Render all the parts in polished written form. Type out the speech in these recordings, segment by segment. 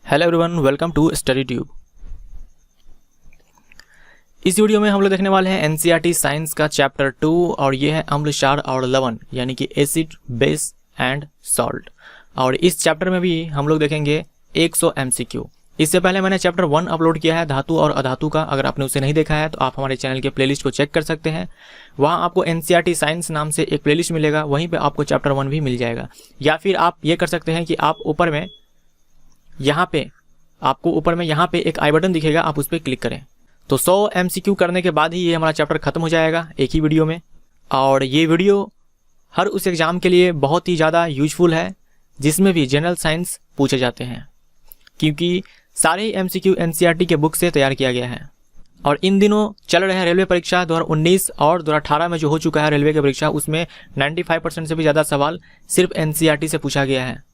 Hello everyone, welcome to Study Tube. इस video में हम लोग देखने वाले हैं एनसीईआरटी साइंस का चैप्टर 2 और ये है अम्ल, क्षार और लवण यानी कि एसिड, बेस एंड सॉल्ट। और इस चैप्टर में भी हम लोग देखेंगे 100 MCQ। इससे पहले मैंने चैप्टर 1 अपलोड किया है धातु और अधातु का। अगर आपने उसे नहीं देखा है तो आप हमारे चैनल के प्लेलिस्ट को चेक कर सकते हैं। वहाँ आपको एनसीईआरटी साइंस नाम से एक प्लेलिस्ट मिलेगा, वहीं पे आपको चैप्टर 1 भी मिल जाएगा। या फिर आप ये कर सकते हैं कि आप ऊपर में यहाँ पे आपको ऊपर में यहाँ पे एक आई बटन दिखेगा, आप उस पर क्लिक करें तो 100 MCQ करने के बाद ही ये हमारा चैप्टर खत्म हो जाएगा एक ही वीडियो में। और ये वीडियो हर उस एग्ज़ाम के लिए बहुत ही ज़्यादा यूजफुल है जिसमें भी जनरल साइंस पूछे जाते हैं, क्योंकि सारे MCQ एनसीईआरटी के बुक से तैयार किया गया है। और इन दिनों चल रहे हैं रेलवे परीक्षा 2019 और 2018 में जो हो चुका है रेलवे की परीक्षा, उसमें 95% से भी ज़्यादा सवाल सिर्फ एनसीईआरटी से पूछा गया है।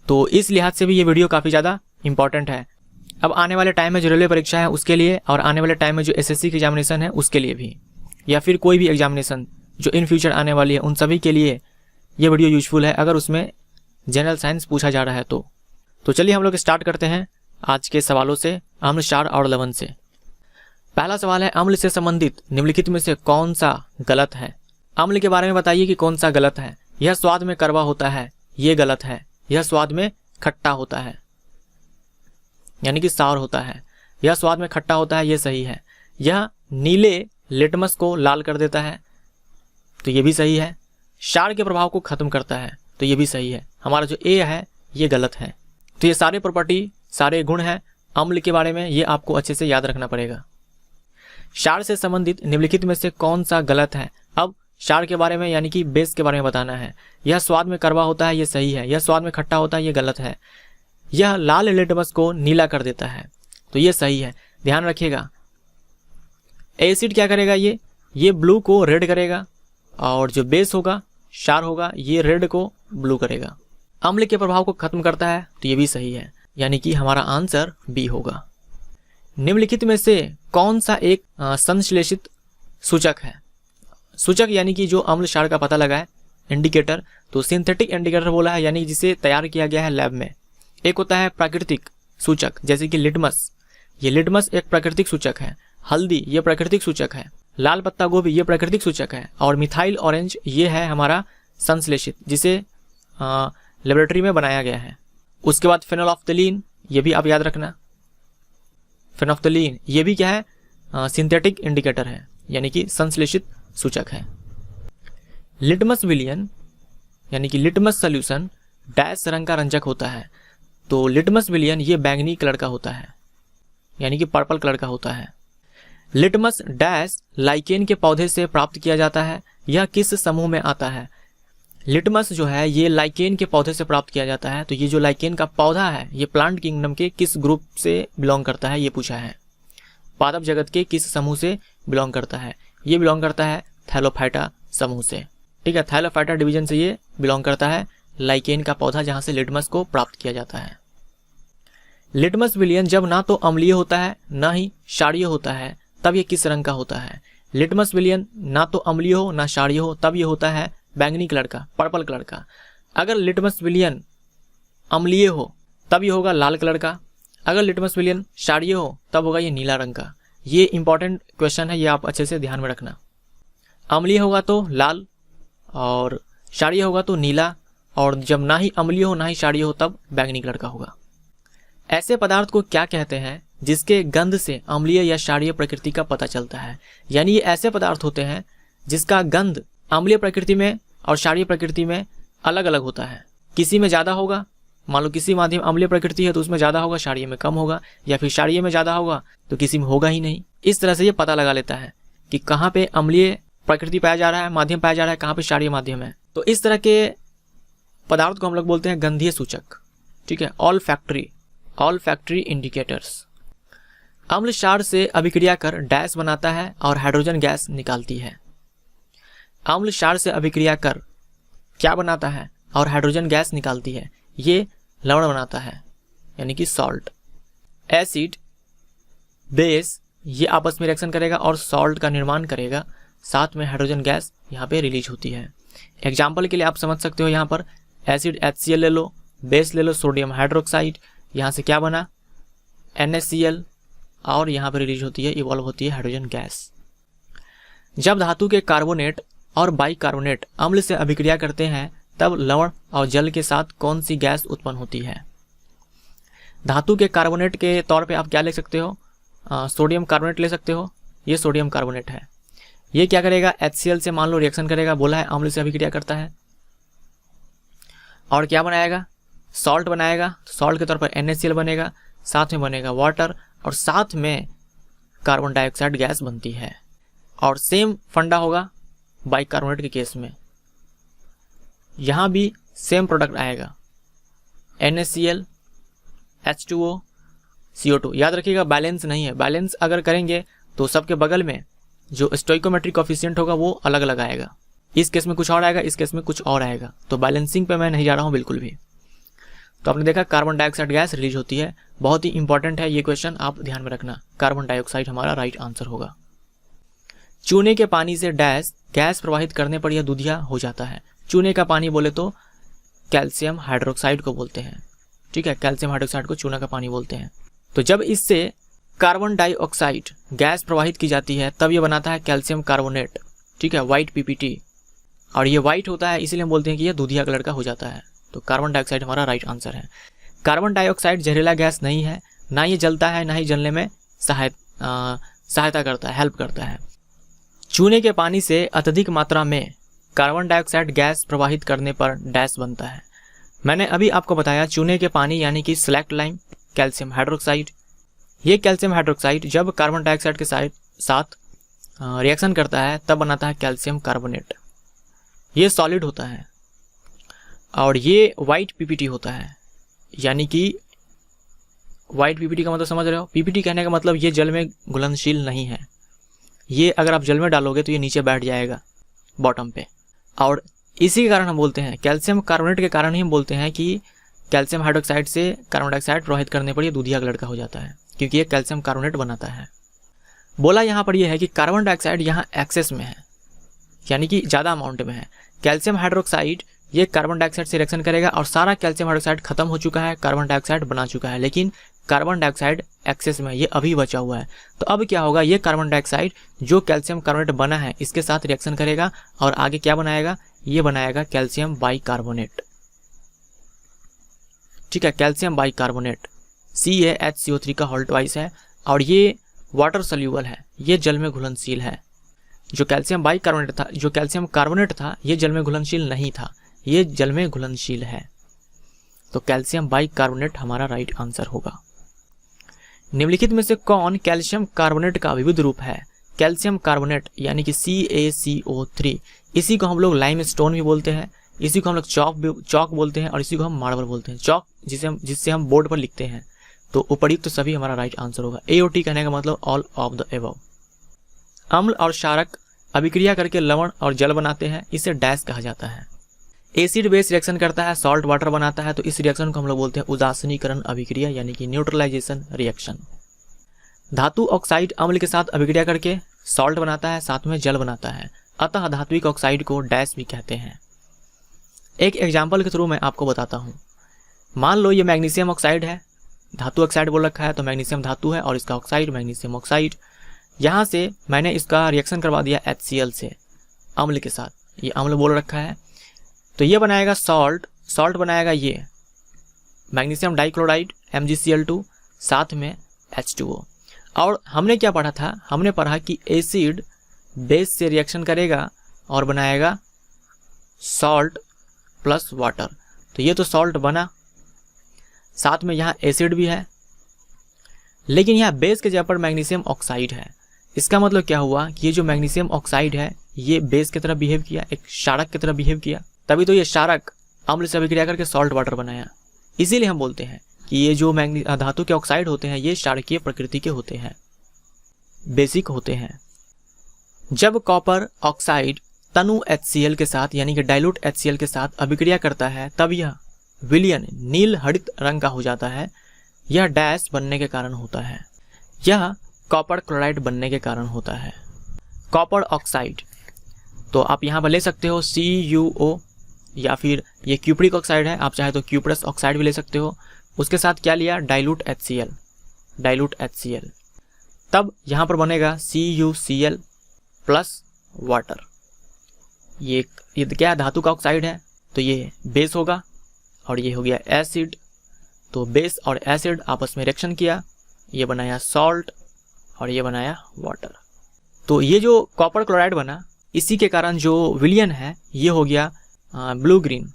तो इस लिहाज से भी ये वीडियो काफ़ी ज़्यादा इंपॉर्टेंट है। अब आने वाले टाइम में जो रेलवे परीक्षा है उसके लिए, और आने वाले टाइम में जो एसएससी की एग्जामिनेशन है उसके लिए भी, या फिर कोई भी एग्जामिनेशन जो इन फ्यूचर आने वाली है, उन सभी के लिए ये वीडियो यूजफुल है अगर उसमें जनरल साइंस पूछा जा रहा है तो चलिए हम लोग स्टार्ट करते हैं आज के सवालों से, अम्ल, क्षार और लवण से। पहला सवाल है, अम्ल से संबंधित निम्नलिखित में से कौन सा गलत है? अम्ल के बारे में बताइए कि कौन सा गलत है। यह स्वाद में कड़वा होता है, ये गलत है। यह स्वाद में खट्टा होता है यानी कि सार होता है। यह स्वाद में खट्टा होता है, ये सही है। यह नीले लिटमस को लाल कर देता है, तो ये भी सही है। क्षार के प्रभाव को खत्म करता है, तो ये भी सही है। हमारा जो ए है ये गलत है। तो ये सारे प्रॉपर्टी, सारे गुण हैं अम्ल के बारे में, ये आपको अच्छे से याद रखना पड़ेगा। क्षार से संबंधित निम्नलिखित में से कौन सा गलत है? अब क्षार के बारे में यानी कि बेस के बारे में बताना है। यह स्वाद में कड़वा होता है, ये सही है। यह स्वाद में खट्टा होता है, ये गलत है। यह लाल लिटमस को नीला कर देता है, तो ये सही है। ध्यान रखिएगा, एसिड क्या करेगा, ये ब्लू को रेड करेगा, और जो बेस होगा, क्षार होगा, ये रेड को ब्लू करेगा। अम्ल के प्रभाव को खत्म करता है, तो ये भी सही है, यानी कि हमारा आंसर बी होगा। निम्नलिखित में से कौन सा एक संश्लेषित सूचक है? सूचक यानी कि जो अम्ल क्षार का पता लगा है, इंडिकेटर, तो सिंथेटिक इंडिकेटर बोला है, यानी जिसे तैयार किया गया है लैब में। एक होता है प्राकृतिक सूचक, जैसे कि लिटमस, ये लिटमस एक प्राकृतिक सूचक है। हल्दी ये प्राकृतिक सूचक है। लाल पत्ता गोभी ये प्राकृतिक सूचक है। और मिथाइल ऑरेंज ये है हमारा संश्लेषित, जिसे लेबोरेटरी में बनाया गया है। उसके बाद फेनोल्फ्थलीन, ये भी आप याद रखना। फेनोल्फ्थलीन ये भी क्या है, सिंथेटिक इंडिकेटर है, यानी कि संश्लेषित सूचक है। लिटमस विलियन यानी कि लिटमस सॉल्यूशन डैश रंग का रंजक होता है, तो लिटमस विलियन ये बैंगनी कलर का होता है, यानी कि पर्पल कलर का होता है। लिटमस डैश लाइकेन के पौधे से प्राप्त किया जाता है, यह किस समूह में आता है? लिटमस जो है ये लाइकेन के पौधे से प्राप्त किया जाता है, तो ये जो लाइकेन का पौधा है ये प्लांट किंगडम के किस ग्रुप से बिलोंग करता है, ये पूछा है। पादप जगत के किस समूह से बिलोंग करता है? ये बिलोंग करता है थैलोफाइटा समूह से। ठीक है, थैलोफाइटा डिवीजन से ये बिलोंग करता है, लाइकेन का पौधा जहां से लिटमस को प्राप्त किया जाता है। लिटमस विलियन जब ना तो अम्लीय होता है ना ही क्षारीय होता है, तब ये किस रंग का होता है? लिटमस विलियन ना तो अम्लीय हो ना क्षारीय हो, तब ये होता है बैंगनी कलर का, पर्पल कलर का। अगर लिटमस विलियन अम्लीय हो तब ये होगा लाल कलर का। अगर लिटमस विलियन क्षारीय हो तब होगा ये नीला रंग का। ये इंपॉर्टेंट क्वेश्चन है, ये आप अच्छे से ध्यान में रखना। अम्लीय होगा तो लाल, और क्षारीय होगा तो नीला, और जब ना ही अम्लीय हो ना ही क्षारीय हो तब बैंगनी कलर का होगा। ऐसे पदार्थ को क्या कहते हैं जिसके गंध से अम्लीय या क्षारीय प्रकृति का पता चलता है? यानी ये ऐसे पदार्थ होते हैं जिसका गंध अम्लीय प्रकृति में और क्षारीय प्रकृति में अलग अलग होता है। किसी में ज़्यादा होगा, मान लो किसी माध्यम अम्लीय प्रकृति है तो उसमें ज़्यादा होगा, क्षारीय में कम होगा, या फिर क्षारीय में ज़्यादा होगा तो किसी में होगा ही नहीं। इस तरह से ये पता लगा लेता है कि कहाँ पे अम्लीय प्रकृति पाया जा रहा है, माध्यम पाया जा रहा है, कहाँ पे क्षारीय माध्यम है। तो इस तरह के पदार्थ को हम लोग बोलते हैं गंधीय सूचक। ठीक है, ऑल फैक्ट्री इंडिकेटर्स। अम्ल क्षार से अभिक्रिया कर डैश बनाता है और हाइड्रोजन गैस निकालती है। अम्ल क्षार से अभिक्रिया कर क्या बनाता है और हाइड्रोजन गैस निकालती है? ये लवण बनाता है, यानी कि सॉल्ट। एसिड, बेस ये आपस में रिएक्शन करेगा और सॉल्ट का निर्माण करेगा, साथ में हाइड्रोजन गैस यहाँ पे रिलीज होती है। एग्जाम्पल के लिए आप समझ सकते हो, यहाँ पर एसिड HCl ले लो, बेस ले लो सोडियम हाइड्रोक्साइड, यहाँ से क्या बना, NaCl और यहाँ पर रिलीज होती है, इवॉल्व होती है हाइड्रोजन गैस। जब धातु के कार्बोनेट और बाइकार्बोनेट अम्ल से अभिक्रिया करते हैं तब लवण और जल के साथ कौन सी गैस उत्पन्न होती है? धातु के कार्बोनेट के तौर पे आप क्या ले सकते हो? सोडियम कार्बोनेट ले सकते हो। ये सोडियम कार्बोनेट है। ये क्या करेगा? HCl से मान लो रिएक्शन करेगा, बोला है अम्ल से अभिक्रिया करता है, और क्या बनाएगा? सॉल्ट बनाएगा। सॉल्ट के तौर पर NaCl बनेगा, साथ में बनेगा वाटर, और साथ में कार्बन डाइऑक्साइड गैस बनती है। और सेम फंडा होगा बाइकार्बोनेट के केस में, यहाँ भी सेम प्रोडक्ट आएगा, NaCl H2O CO2। याद रखिएगा बैलेंस नहीं है, बैलेंस अगर करेंगे तो सबके बगल में जो स्टोइकोमेट्रिक कोफिशिएंट होगा वो अलग अलग आएगा। इस केस में कुछ और आएगा, इस केस में कुछ और आएगा, तो बैलेंसिंग पे मैं नहीं जा रहा हूँ बिल्कुल भी। तो आपने देखा कार्बन डाइऑक्साइड गैस रिलीज होती है। बहुत ही इंपॉर्टेंट है ये क्वेश्चन, आप ध्यान में रखना। कार्बन डाइऑक्साइड हमारा राइट आंसर होगा। चूने के पानी से डैश गैस प्रवाहित करने पर यह दूधिया हो जाता है। चूने का पानी बोले तो कैल्शियम हाइड्रोक्साइड को बोलते हैं, ठीक है, कैल्शियम हाइड्रोक्साइड को चूना का पानी बोलते हैं। तो जब इससे कार्बन डाइऑक्साइड गैस प्रवाहित की जाती है तब ये बनाता है कैल्शियम कार्बोनेट, ठीक है, व्हाइट PPT। और ये व्हाइट होता है इसीलिए हम बोलते हैं कि यह दूधिया कलर का हो जाता है। तो कार्बन डाइऑक्साइड हमारा राइट आंसर है। कार्बन डाइऑक्साइड जहरीला गैस नहीं है, ना ये जलता है, ना ही जलने में सहायता करता है, हेल्प करता है। चूने के पानी से अत्यधिक मात्रा में कार्बन डाइऑक्साइड गैस प्रवाहित करने पर डैश बनता है। मैंने अभी आपको बताया चूने के पानी यानी कि स्लैक्ट लाइम, कैल्शियम हाइड्रोक्साइड। ये कैल्शियम हाइड्रोक्साइड जब कार्बन डाइऑक्साइड के साथ रिएक्शन करता है तब बनाता है कैल्शियम कार्बोनेट। ये सॉलिड होता है और ये व्हाइट PPT होता है, यानी कि व्हाइट PPT का मतलब समझ रहे हो? PPT कहने का मतलब ये जल में घुलनशील नहीं है। ये अगर आप जल में डालोगे तो ये नीचे बैठ जाएगा बॉटम पे, और इसी के कारण हम बोलते हैं, कैल्शियम कार्बोनेट के कारण ही हम बोलते हैं कि कैल्शियम हाइड्रोक्साइड से कार्बन डाइऑक्साइड प्रवाहित करने पर ये दूधिया कलर का हो जाता है, क्योंकि ये कैल्शियम कार्बोनेट बनाता है। बोला यहाँ पर यह है कि कार्बन डाइऑक्साइड यहाँ एक्सेस में है, यानी कि ज़्यादा अमाउंट में है। कैल्शियम हाइड्रोक्साइड ये कार्बन डाइऑक्साइड से रिएक्शन करेगा और सारा कैल्शियम हाइड्रोक्साइड खत्म हो चुका है, कार्बन डाइऑक्साइड बना चुका है, लेकिन कार्बन डाइऑक्साइड एक्सेस में, ये अभी बचा हुआ है। तो अब क्या होगा? ये कार्बन डाइऑक्साइड जो कैल्शियम कार्बोनेट बना है इसके साथ रिएक्शन करेगा और आगे क्या बनाएगा? ये बनाएगा कैल्शियम बाइकार्बोनेट, ठीक है, कैल्शियम बाइकार्बोनेट। CaHCO3 का होल ट्वाइस है और ये वाटर सोल्यूबल है, ये जल में घुलनशील है। जो कैल्शियम बाइकार्बोनेट था, जो कैल्शियम कार्बोनेट था, ये जल में घुलनशील नहीं था, ये जल में घुलनशील है। तो कैल्शियम बाइकार्बोनेट हमारा राइट आंसर होगा। निम्नलिखित में से कौन कैल्शियम कार्बोनेट का विविध रूप है? कैल्शियम कार्बोनेट यानी कि CaCO3, इसी को हम लोग लाइम स्टोन भी बोलते हैं, इसी को हम लोग चौक बोलते हैं, और इसी को हम मार्बल बोलते हैं। चौक जिससे हम बोर्ड पर लिखते हैं। तो उपर्युक्त तो सभी हमारा राइट आंसर होगा। AOT कहने का मतलब ऑल ऑफ द एबव। अम्ल और क्षारक अभिक्रिया करके लवण और जल बनाते हैं, इसे डैश कहा जाता है। एसिड बेस रिएक्शन करता है, सॉल्ट वाटर बनाता है, तो इस रिएक्शन को हम लोग बोलते हैं उदासीनीकरण अभिक्रिया यानी कि न्यूट्रलाइजेशन रिएक्शन। धातु ऑक्साइड अम्ल के साथ अभिक्रिया करके सॉल्ट बनाता है, साथ में जल बनाता है, अतः धात्विक ऑक्साइड को डैश भी कहते हैं। एक एग्जाम्पल के थ्रू मैं आपको बताता हूँ। मान लो ये मैग्नीशियम ऑक्साइड है, धातु ऑक्साइड बोल रखा है, तो मैग्नीशियम धातु है और इसका ऑक्साइड मैग्नीशियम ऑक्साइड। यहाँ से मैंने इसका रिएक्शन करवा दिया HCl से अम्ल के साथ, ये अम्ल बोल रखा है, तो ये बनाएगा सॉल्ट बनाएगा ये मैग्नीशियम डाइक्लोराइड MgCl2, साथ में H2O। और हमने क्या पढ़ा था? हमने पढ़ा कि एसिड बेस से रिएक्शन करेगा और बनाएगा सॉल्ट प्लस वाटर। तो ये तो सॉल्ट बना, साथ में यहाँ एसिड भी है, लेकिन यहाँ बेस के जगह पर मैग्नीशियम ऑक्साइड है। इसका मतलब क्या हुआ कि ये जो मैग्नीशियम ऑक्साइड है ये बेस की तरह बिहेव किया, एक क्षारक की तरह बिहेव किया, तभी तो ये क्षारक अम्ल से अभिक्रिया करके सॉल्ट वाटर बनाया। इसीलिए हम बोलते हैं कि ये जो धातु के ऑक्साइड होते हैं ये क्षारकीय प्रकृति के होते हैं, बेसिक होते हैं। जब कॉपर ऑक्साइड तनु HCl के साथ यानी कि डाइल्यूट HCl के साथ अभिक्रिया करता है तब यह विलयन नील हरित रंग का हो जाता है। यह डैश बनने के कारण होता है, यह कॉपर क्लोराइड बनने के कारण होता है। कॉपर ऑक्साइड तो आप यहाँ पर ले सकते हो CuO, या फिर ये क्यूप्रिक ऑक्साइड है, आप चाहे तो क्यूप्रस ऑक्साइड भी ले सकते हो। उसके साथ क्या लिया? डाइल्यूट HCl, डाइल्यूट HCl, तब यहाँ पर बनेगा CuCl प्लस वाटर। ये क्या धातु का ऑक्साइड है, तो ये बेस होगा और ये हो गया एसिड। तो बेस और एसिड आपस में रिएक्शन किया, ये बनाया सॉल्ट और ये बनाया वाटर। तो ये जो कॉपर क्लोराइड बना, इसी के कारण जो विलयन है ये हो गया ब्लू ग्रीन।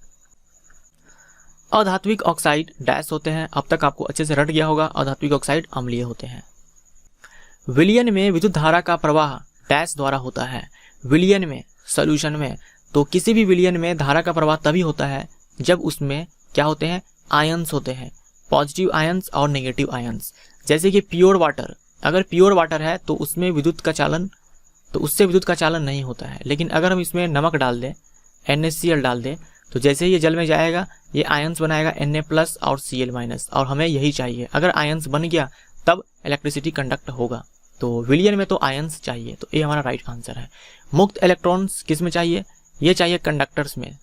अधात्विक ऑक्साइड डैश होते हैं, अब तक आपको अच्छे से रट गया होगा, अधात्विक ऑक्साइड अम्लीय होते हैं। विलयन में विद्युत धारा का प्रवाह डैश द्वारा होता है। विलयन में, सॉल्यूशन में, तो किसी भी विलयन में धारा का प्रवाह तभी होता है जब उसमें क्या होते हैं, आयंस होते हैं, पॉजिटिव आयंस और नेगेटिव आयंस। जैसे कि प्योर वाटर, अगर प्योर वाटर है तो उसमें विद्युत का चालन, तो उससे विद्युत का चालन नहीं होता है। लेकिन अगर हम इसमें नमक डाल दें, NaCl डाल दें, तो जैसे ही ये जल में जाएगा ये आयंस बनाएगा Na+ और Cl-, और हमें यही चाहिए। अगर आयंस बन गया तब इलेक्ट्रिसिटी कंडक्ट होगा। तो विलयन में तो आयंस चाहिए, तो ये हमारा राइट आंसर है। मुक्त इलेक्ट्रॉन्स किस में चाहिए, ये चाहिए कंडक्टर्स में,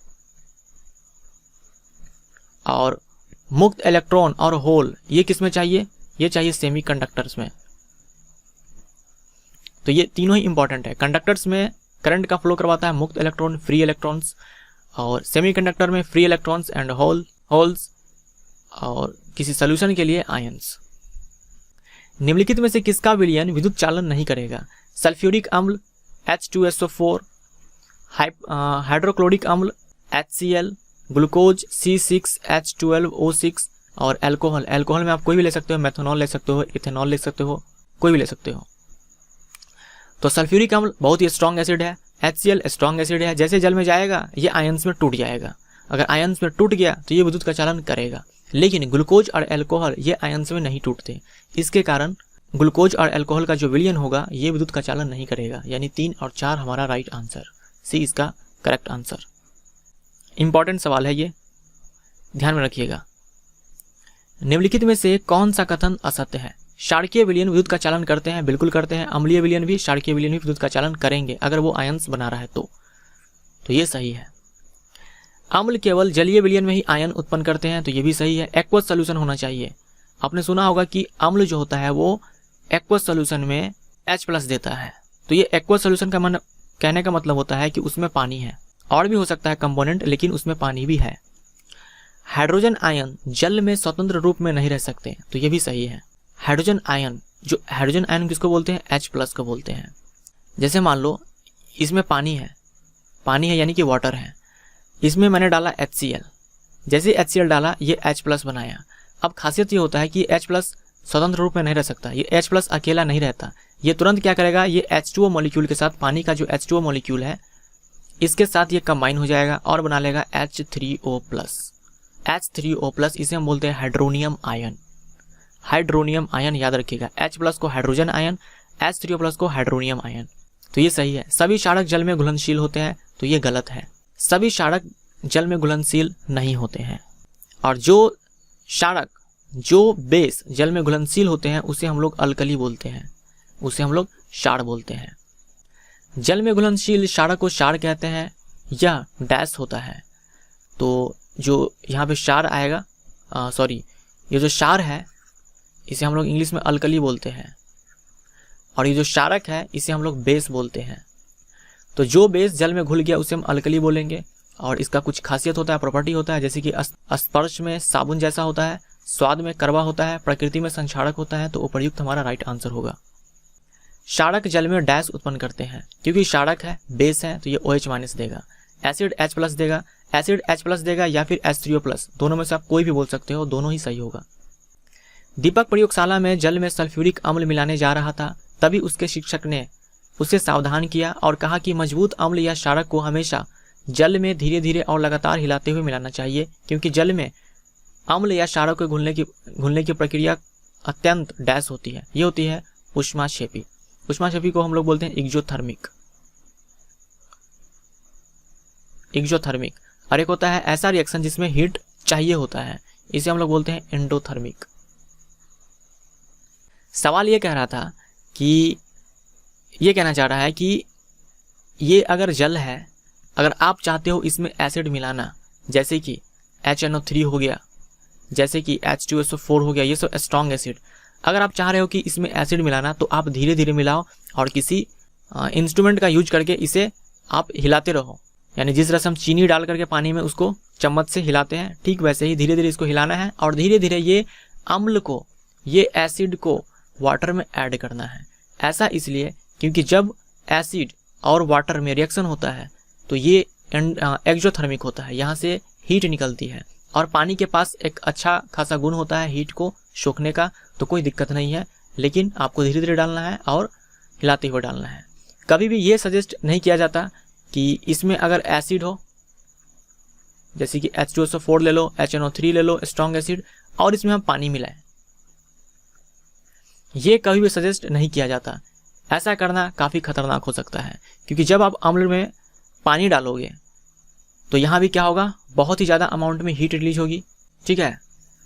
और मुक्त इलेक्ट्रॉन और होल ये किस में चाहिए, ये चाहिए सेमीकंडक्टर्स में। तो ये तीनों ही इंपॉर्टेंट है। कंडक्टर्स में करंट का फ्लो करवाता है मुक्त इलेक्ट्रॉन, फ्री इलेक्ट्रॉन्स, और सेमीकंडक्टर में फ्री इलेक्ट्रॉन्स एंड होल्स, और किसी सॉल्यूशन के लिए आयंस। निम्नलिखित में से किसका विलयन विद्युत चालन नहीं करेगा? सल्फ्यूरिक अम्ल H2SO4, हाइड्रोक्लोरिक अम्ल HCl, ग्लूकोज C6H12O6, और अल्कोहल। अल्कोहल में आप कोई भी ले सकते हो, मेथनॉल ले सकते हो, इथेनॉल ले सकते हो, कोई भी ले सकते हो। तो सल्फ्यूरिक अम्ल बहुत ही स्ट्रॉन्ग एसिड है, HCl स्ट्रॉन्ग एसिड है, जैसे जल में जाएगा ये आयंस में टूट जाएगा। अगर आयंस में टूट गया तो ये विद्युत का चालन करेगा। लेकिन ग्लूकोज और अल्कोहल ये आयंस में नहीं टूटते, इसके कारण ग्लूकोज और अल्कोहल का जो विलयन होगा ये विद्युत का चालन नहीं करेगा। यानी 3 और 4 हमारा राइट आंसर, सी इसका करेक्ट आंसर। इंपॉर्टेंट सवाल है ये, ध्यान में रखिएगा। निम्नलिखित में से कौन सा कथन असत्य है? क्षारकीय विलयन विद्युत का चालन करते हैं, बिल्कुल करते हैं। अम्लीय विलयन भी, क्षारकीय विलयन भी विद्युत का चालन करेंगे अगर वो आयंस बना रहा है तो ये सही है। अम्ल केवल जलीय विलयन में ही आयन उत्पन्न करते हैं, तो ये भी सही है। एक्वस सॉल्यूशन होना चाहिए। आपने सुना होगा कि अम्ल जो होता है वो एक्वस सॉल्यूशन में H+ देता है, तो ये एक्वस सॉल्यूशन का कहने का मतलब होता है कि उसमें पानी है, और भी हो सकता है कंपोनेंट, लेकिन उसमें पानी भी है। हाइड्रोजन आयन जल में स्वतंत्र रूप में नहीं रह सकते, तो ये भी सही है। हाइड्रोजन आयन, जो हाइड्रोजन आयन किसको बोलते हैं? H+ को बोलते हैं। जैसे मान लो इसमें पानी है यानी कि वाटर है, इसमें मैंने डाला HCl, जैसे HCl डाला ये H+ बनाया। अब खासियत ये होता है कि H+ स्वतंत्र रूप में नहीं रह सकता, ये H+ अकेला नहीं रहता, ये तुरंत क्या करेगा, ये H2O मॉलिक्यूल के साथ, पानी का जो H2O मॉलिक्यूल है इसके साथ ये कंबाइन हो जाएगा और बना लेगा H3O+। H3O+, इसे हम बोलते हैं हाइड्रोनियम आयन। हाइड्रोनियम आयन याद रखिएगा, H+ को हाइड्रोजन आयन, H3O+ को हाइड्रोनियम आयन। तो ये सही है। सभी क्षारक जल में घुलनशील होते हैं, तो ये गलत है। सभी क्षारक जल में घुलनशील नहीं होते हैं, और जो क्षारक, जो बेस जल में घुलनशील होते हैं उसे हम लोग अल्कली बोलते हैं, उसे हम लोग क्षार बोलते हैं। जल में घुलनशील क्षारक को क्षार कहते हैं, यह डैश होता है। तो जो यहाँ पे क्षार आएगा, ये जो क्षार है इसे हम लोग इंग्लिश में अल्कली बोलते हैं, और ये जो क्षारक है इसे हम लोग बेस बोलते हैं। तो जो बेस जल में घुल गया उसे हम अल्कली बोलेंगे, और इसका कुछ खासियत होता है, प्रॉपर्टी होता है, जैसे कि स्पर्श में साबुन जैसा होता है, स्वाद में कड़वा होता है, प्रकृति में संक्षारक होता है। तो उपर्युक्त हमारा राइट आंसर होगा। क्षारक जल में डैश उत्पन्न करते हैं, क्योंकि क्षारक है, बेस है, तो ये OH- देगा। एसिड H+ देगा, एसिड H+ देगा या फिर H3O+, दोनों में से आप कोई भी बोल सकते हो, दोनों ही सही होगा। दीपक प्रयोगशाला में जल में सल्फ्यूरिक अम्ल मिलाने जा रहा था, तभी उसके शिक्षक ने उसे सावधान किया और कहा कि मजबूत अम्ल या क्षारक को हमेशा जल में धीरे धीरे और लगातार हिलाते हुए मिलाना चाहिए, क्योंकि जल में अम्ल या क्षारक के घुलने की प्रक्रिया अत्यंत डैश होती है। ये होती है ऊष्माक्षेपी। ऊष्माक्षेपी को हम लोग बोलते हैं एक्जोथर्मिक। और एक होता है ऐसा रिएक्शन जिसमें हीट चाहिए होता है, इसे हम लोग बोलते हैं एंडोथर्मिक। सवाल ये कह रहा था कि ये कहना चाह रहा है कि ये अगर जल है, अगर आप चाहते हो इसमें एसिड मिलाना, जैसे कि HNO3 हो गया, जैसे कि H2SO4 हो गया, ये सब स्ट्रॉन्ग एसिड, अगर आप चाह रहे हो कि इसमें एसिड मिलाना तो आप धीरे धीरे मिलाओ और किसी इंस्ट्रूमेंट का यूज करके इसे आप हिलाते रहो। यानी जिस तरह से हम चीनी डाल करके पानी में उसको चम्मच से हिलाते हैं, ठीक वैसे ही धीरे धीरे इसको हिलाना है और धीरे धीरे ये अम्ल को, ये एसिड को वाटर में ऐड करना है। ऐसा इसलिए क्योंकि जब एसिड और वाटर में रिएक्शन होता है तो ये एक्सोथर्मिक होता है, यहाँ से हीट निकलती है और पानी के पास एक अच्छा खासा गुण होता है हीट को सोखने का, तो कोई दिक्कत नहीं है। लेकिन आपको धीरे धीरे डालना है और हिलाते हुए डालना है। कभी भी ये सजेस्ट नहीं किया जाता कि इसमें अगर एसिड हो, जैसे कि H2SO4 ले लो, HNO3 ले लो, स्ट्रॉन्ग एसिड, और इसमें हम पानी मिलाएं, ये कभी भी सजेस्ट नहीं किया जाता। ऐसा करना काफ़ी खतरनाक हो सकता है क्योंकि जब आप अम्ल में पानी डालोगे तो यहाँ भी क्या होगा, बहुत ही ज़्यादा अमाउंट में हीट रिलीज होगी। ठीक है,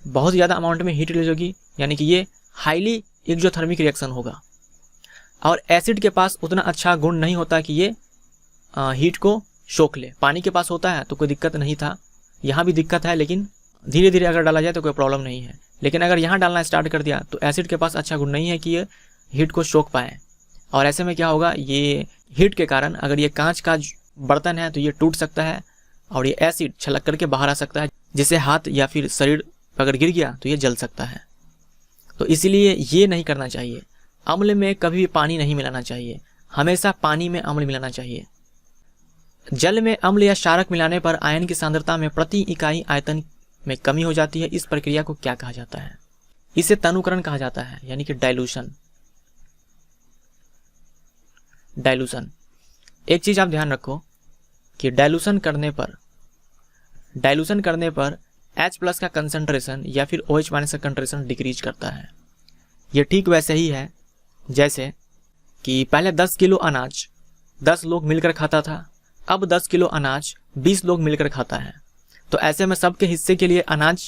बहुत ही ज़्यादा अमाउंट में हीट रिलीज होगी, यानी कि ये हाईली एक्सोथर्मिक रिएक्शन होगा। और एसिड के पास उतना अच्छा गुण नहीं होता कि ये हीट को सोख ले। पानी के पास होता है तो कोई दिक्कत नहीं था, यहाँ भी दिक्कत है, लेकिन धीरे धीरे अगर डाला जाए तो कोई प्रॉब्लम नहीं है। लेकिन अगर यहाँ डालना स्टार्ट कर दिया तो एसिड के पास अच्छा गुण नहीं है कि ये हीट को सोख पाए। और ऐसे में क्या होगा, ये हीट के कारण अगर ये कांच का बर्तन है तो ये टूट सकता है और ये एसिड छलक करके बाहर आ सकता है, जिससे हाथ या फिर शरीर अगर गिर गया तो ये जल सकता है। तो इसीलिए ये नहीं करना चाहिए। अम्ल में कभी भी पानी नहीं मिलाना चाहिए, हमेशा पानी में अम्ल मिलाना चाहिए। जल में अम्ल या क्षारक मिलाने पर आयन की सांद्रता में प्रति इकाई आयतन में कमी हो जाती है। इस प्रक्रिया को क्या कहा जाता है? इसे तनुकरण कहा जाता है, यानी कि डाइल्यूशन। डाइल्यूशन, एक चीज आप ध्यान रखो कि डाइल्यूशन करने पर H+ का कंसंट्रेशन या फिर OH- का कंसंट्रेशन डिक्रीज करता है। ये ठीक वैसे ही है जैसे कि पहले 10 किलो अनाज 10 लोग मिलकर खाता था, अब 10 किलो अनाज 20 लोग मिलकर खाता है। तो ऐसे में सबके हिस्से के लिए अनाज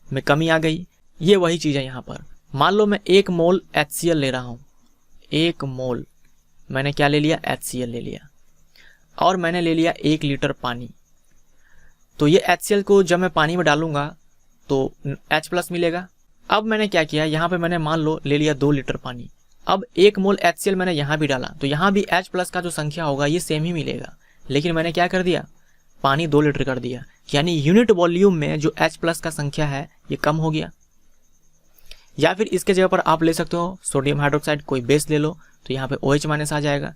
में कमी आ गई। ये वही चीज़ है यहाँ पर। मान लो मैं 1 मोल HCl ले रहा हूँ, 1 मोल मैंने क्या ले लिया, HCl ले लिया, और मैंने ले लिया 1 लीटर पानी। तो ये HCl को जब मैं पानी में डालूंगा तो H+ मिलेगा। अब मैंने क्या किया, यहाँ पे मैंने मान लो ले लिया 2 लीटर पानी। अब 1 मोल HCl मैंने यहाँ भी डाला तो यहाँ भी H+ का जो संख्या होगा ये सेम ही मिलेगा। लेकिन मैंने क्या कर दिया, पानी 2 लीटर कर दिया, यानी यूनिट वॉल्यूम में जो H+ का संख्या है ये कम हो गया। या फिर इसके जगह पर आप ले सकते हो सोडियम हाइड्रोक्साइड, कोई बेस ले लो, तो यहाँ पे OH- आ जाएगा,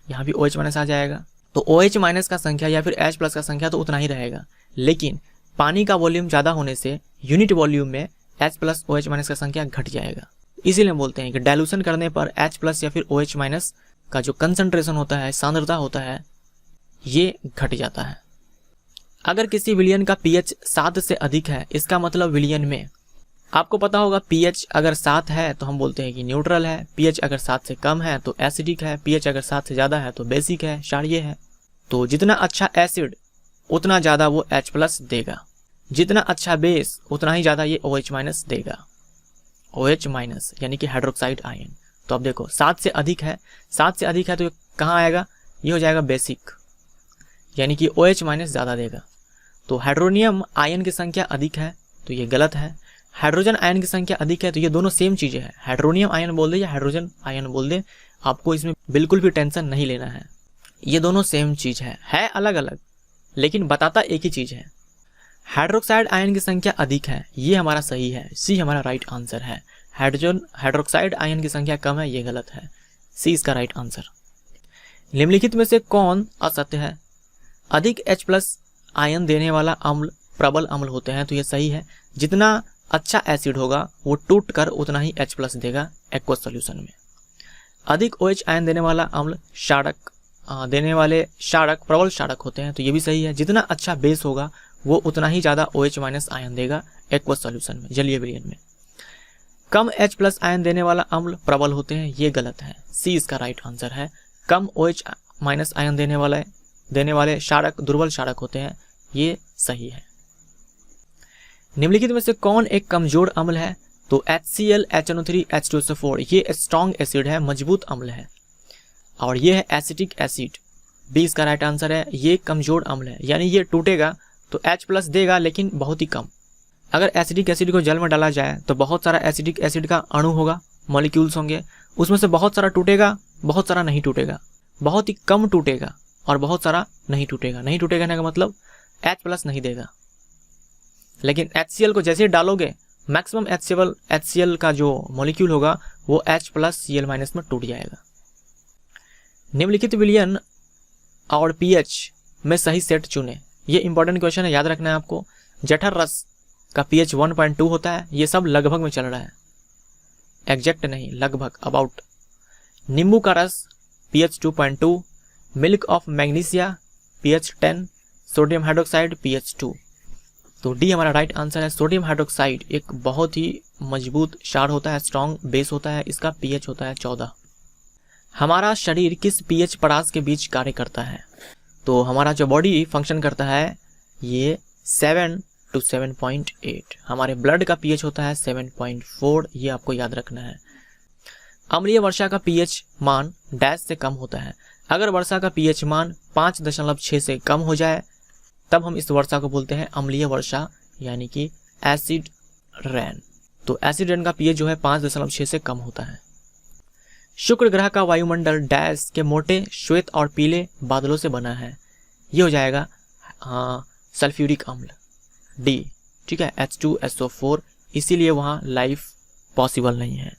यहाँ भी OH- आ जाएगा। तो OH- का संख्या या फिर H+ का संख्या तो उतना ही रहेगा, लेकिन पानी का वॉल्यूम ज़्यादा होने से यूनिट वॉल्यूम में H+ OH- का संख्या घट जाएगा। इसीलिए बोलते हैं कि डाइल्यूशन करने पर H+ या फिर OH- का जो कंसंट्रेशन होता है, सांद्रता होता है, ये घट जाता है। अगर किसी विलयन का pH 7 से अधिक है, इसका मतलब विलयन में आपको पता होगा pH अगर 7 है तो हम बोलते हैं कि न्यूट्रल है, pH अगर 7 से कम है तो एसिडिक है, pH अगर 7 से ज़्यादा है तो बेसिक है, क्षारीय है। तो जितना अच्छा एसिड उतना ज़्यादा वो H+ देगा, जितना अच्छा बेस उतना ही ज़्यादा ये OH- देगा। OH- यानी कि हाइड्रोक्साइड आयन। तो अब देखो 7 से अधिक है, 7 से अधिक है तो ये कहाँ आएगा, ये हो जाएगा बेसिक, यानी कि OH- ज़्यादा देगा। तो हाइड्रोनियम आयन की संख्या अधिक है तो ये गलत है, हाइड्रोजन आयन की संख्या अधिक है तो ये दोनों सेम चीज़ें हैं। हाइड्रोनियम आयन बोल दे या हाइड्रोजन आयन बोल दे, आपको इसमें बिल्कुल भी टेंशन नहीं लेना है। ये दोनों सेम चीज़ है अलग अलग लेकिन बताता एक ही चीज़ है। हाइड्रोक्साइड आयन की संख्या अधिक है, ये हमारा सही है, सी हमारा राइट आंसर है। हाइड्रोक्साइड आयन की संख्या कम है, ये गलत है, सी इसका राइट आंसर। निम्नलिखित में से कौन असत्य है? अधिक H+ आयन देने वाला अम्ल प्रबल अम्ल होते हैं, तो ये सही है। जितना अच्छा एसिड होगा वो टूट कर उतना ही H+ देगा एक्वस सॉल्यूशन में। अधिक OH आयन देने वाला अम्ल प्रबल क्षारक होते हैं, तो ये भी सही है। जितना अच्छा बेस होगा वो उतना ही ज़्यादा OH- आयन देगा एक्वस सॉल्यूशन में, जलीय विलयन में। कम H+ आयन देने वाला अम्ल प्रबल होते हैं, ये गलत है, सी इसका राइट आंसर है। कम OH- आयन देने वाले क्षारक दुर्बल क्षारक होते हैं, ये सही है। निम्नलिखित में से कौन एक कमजोर अम्ल है? तो HCl, HNO3, H2SO4 ये स्ट्रॉन्ग एसिड है, मजबूत अम्ल है, और ये है एसिटिक एसिड, बी इसका राइट आंसर है। ये कमजोर अम्ल है, यानी ये टूटेगा तो H+ देगा लेकिन बहुत ही कम। अगर एसिडिक एसिड को जल में डाला जाए तो बहुत सारा एसिडिक एसिड का अणु होगा, मॉलिक्यूल्स होंगे, उसमें से बहुत सारा टूटेगा, बहुत सारा नहीं टूटेगा, बहुत ही कम टूटेगा और बहुत सारा नहीं टूटेगा। नहीं टूटेगा कहने का मतलब H+ नहीं देगा। लेकिन HCl को जैसे ही डालोगे मैक्सिमम HCl का जो मॉलिक्यूल होगा वो H+Cl- में टूट जाएगा। निम्नलिखित विलयन और pH में सही सेट चुने। ये इंपॉर्टेंट क्वेश्चन है, याद रखना है आपको। जठर रस का pH 1.2 होता है, ये सब लगभग में चल रहा है, एग्जैक्ट नहीं, लगभग, अबाउट। नींबू का रस pH 2.2, milk of magnesia pH 10, sodium hydroxide pH 2। तो डी हमारा राइट आंसर है। सोडियम हाइड्रोक्साइड एक बहुत ही मजबूत क्षार होता है, स्ट्रॉन्ग बेस होता है, इसका pH होता है 14। हमारा शरीर किस pH परास के बीच कार्य करता है? तो हमारा जो बॉडी फंक्शन करता है ये 7 to 7.8। हमारे ब्लड का pH होता है 7.4, ये आपको याद रखना है। अम्लीय वर्षा का pH मान डैश से कम होता है। अगर वर्षा का pH मान 5.6 से कम हो जाए तब हम इस वर्षा को बोलते हैं अम्लीय वर्षा, यानी कि एसिड रेन। तो एसिड रेन का pH जो है 5.6 से कम होता है। शुक्र ग्रह का वायुमंडल डैश के मोटे श्वेत और पीले बादलों से बना है। ये हो जाएगा सल्फ्यूरिक अम्ल, डी, ठीक है, H2SO4, इसीलिए वहाँ लाइफ पॉसिबल नहीं है।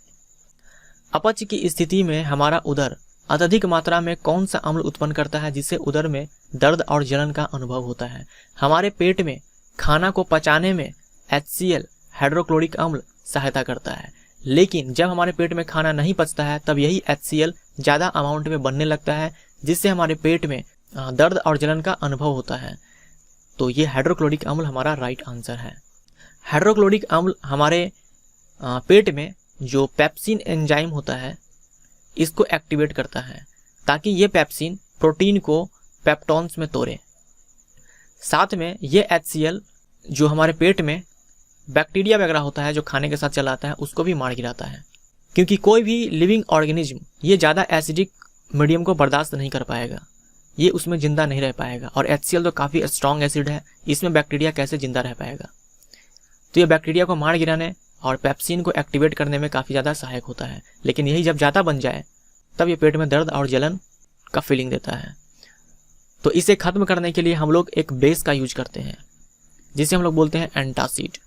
अपच की स्थिति में हमारा उदर अत्यधिक मात्रा में कौन सा अम्ल उत्पन्न करता है जिससे उदर में दर्द और जलन का अनुभव होता है? हमारे पेट में खाना को पचाने में HCl हाइड्रोक्लोरिक अम्ल सहायता करता है, लेकिन जब हमारे पेट में खाना नहीं पचता है तब यही HCl ज़्यादा अमाउंट में बनने लगता है जिससे हमारे पेट में दर्द और जलन का अनुभव होता है। तो ये हाइड्रोक्लोरिक अम्ल हमारा राइट आंसर है। हाइड्रोक्लोरिक अम्ल हमारे पेट में जो पेप्सिन एंजाइम होता है इसको एक्टिवेट करता है ताकि ये पेप्सिन प्रोटीन को पेप्टॉन्स में तोड़े। साथ में ये HCl जो हमारे पेट में बैक्टीरिया वगैरह होता है जो खाने के साथ चला आता है उसको भी मार गिराता है, क्योंकि कोई भी लिविंग ऑर्गेनिज्म ये ज़्यादा एसिडिक मीडियम को बर्दाश्त नहीं कर पाएगा, ये उसमें जिंदा नहीं रह पाएगा। और HCl तो काफ़ी स्ट्रॉन्ग एसिड है, इसमें बैक्टीरिया कैसे जिंदा रह पाएगा? तो ये बैक्टीरिया को मार गिराने और पेप्सिन को एक्टिवेट करने में काफ़ी ज़्यादा सहायक होता है। लेकिन यही जब ज़्यादा बन जाए तब ये पेट में दर्द और जलन का फीलिंग देता है। तो इसे ख़त्म करने के लिए हम लोग एक बेस का यूज करते हैं जिसे हम लोग बोलते हैं एंटासिड।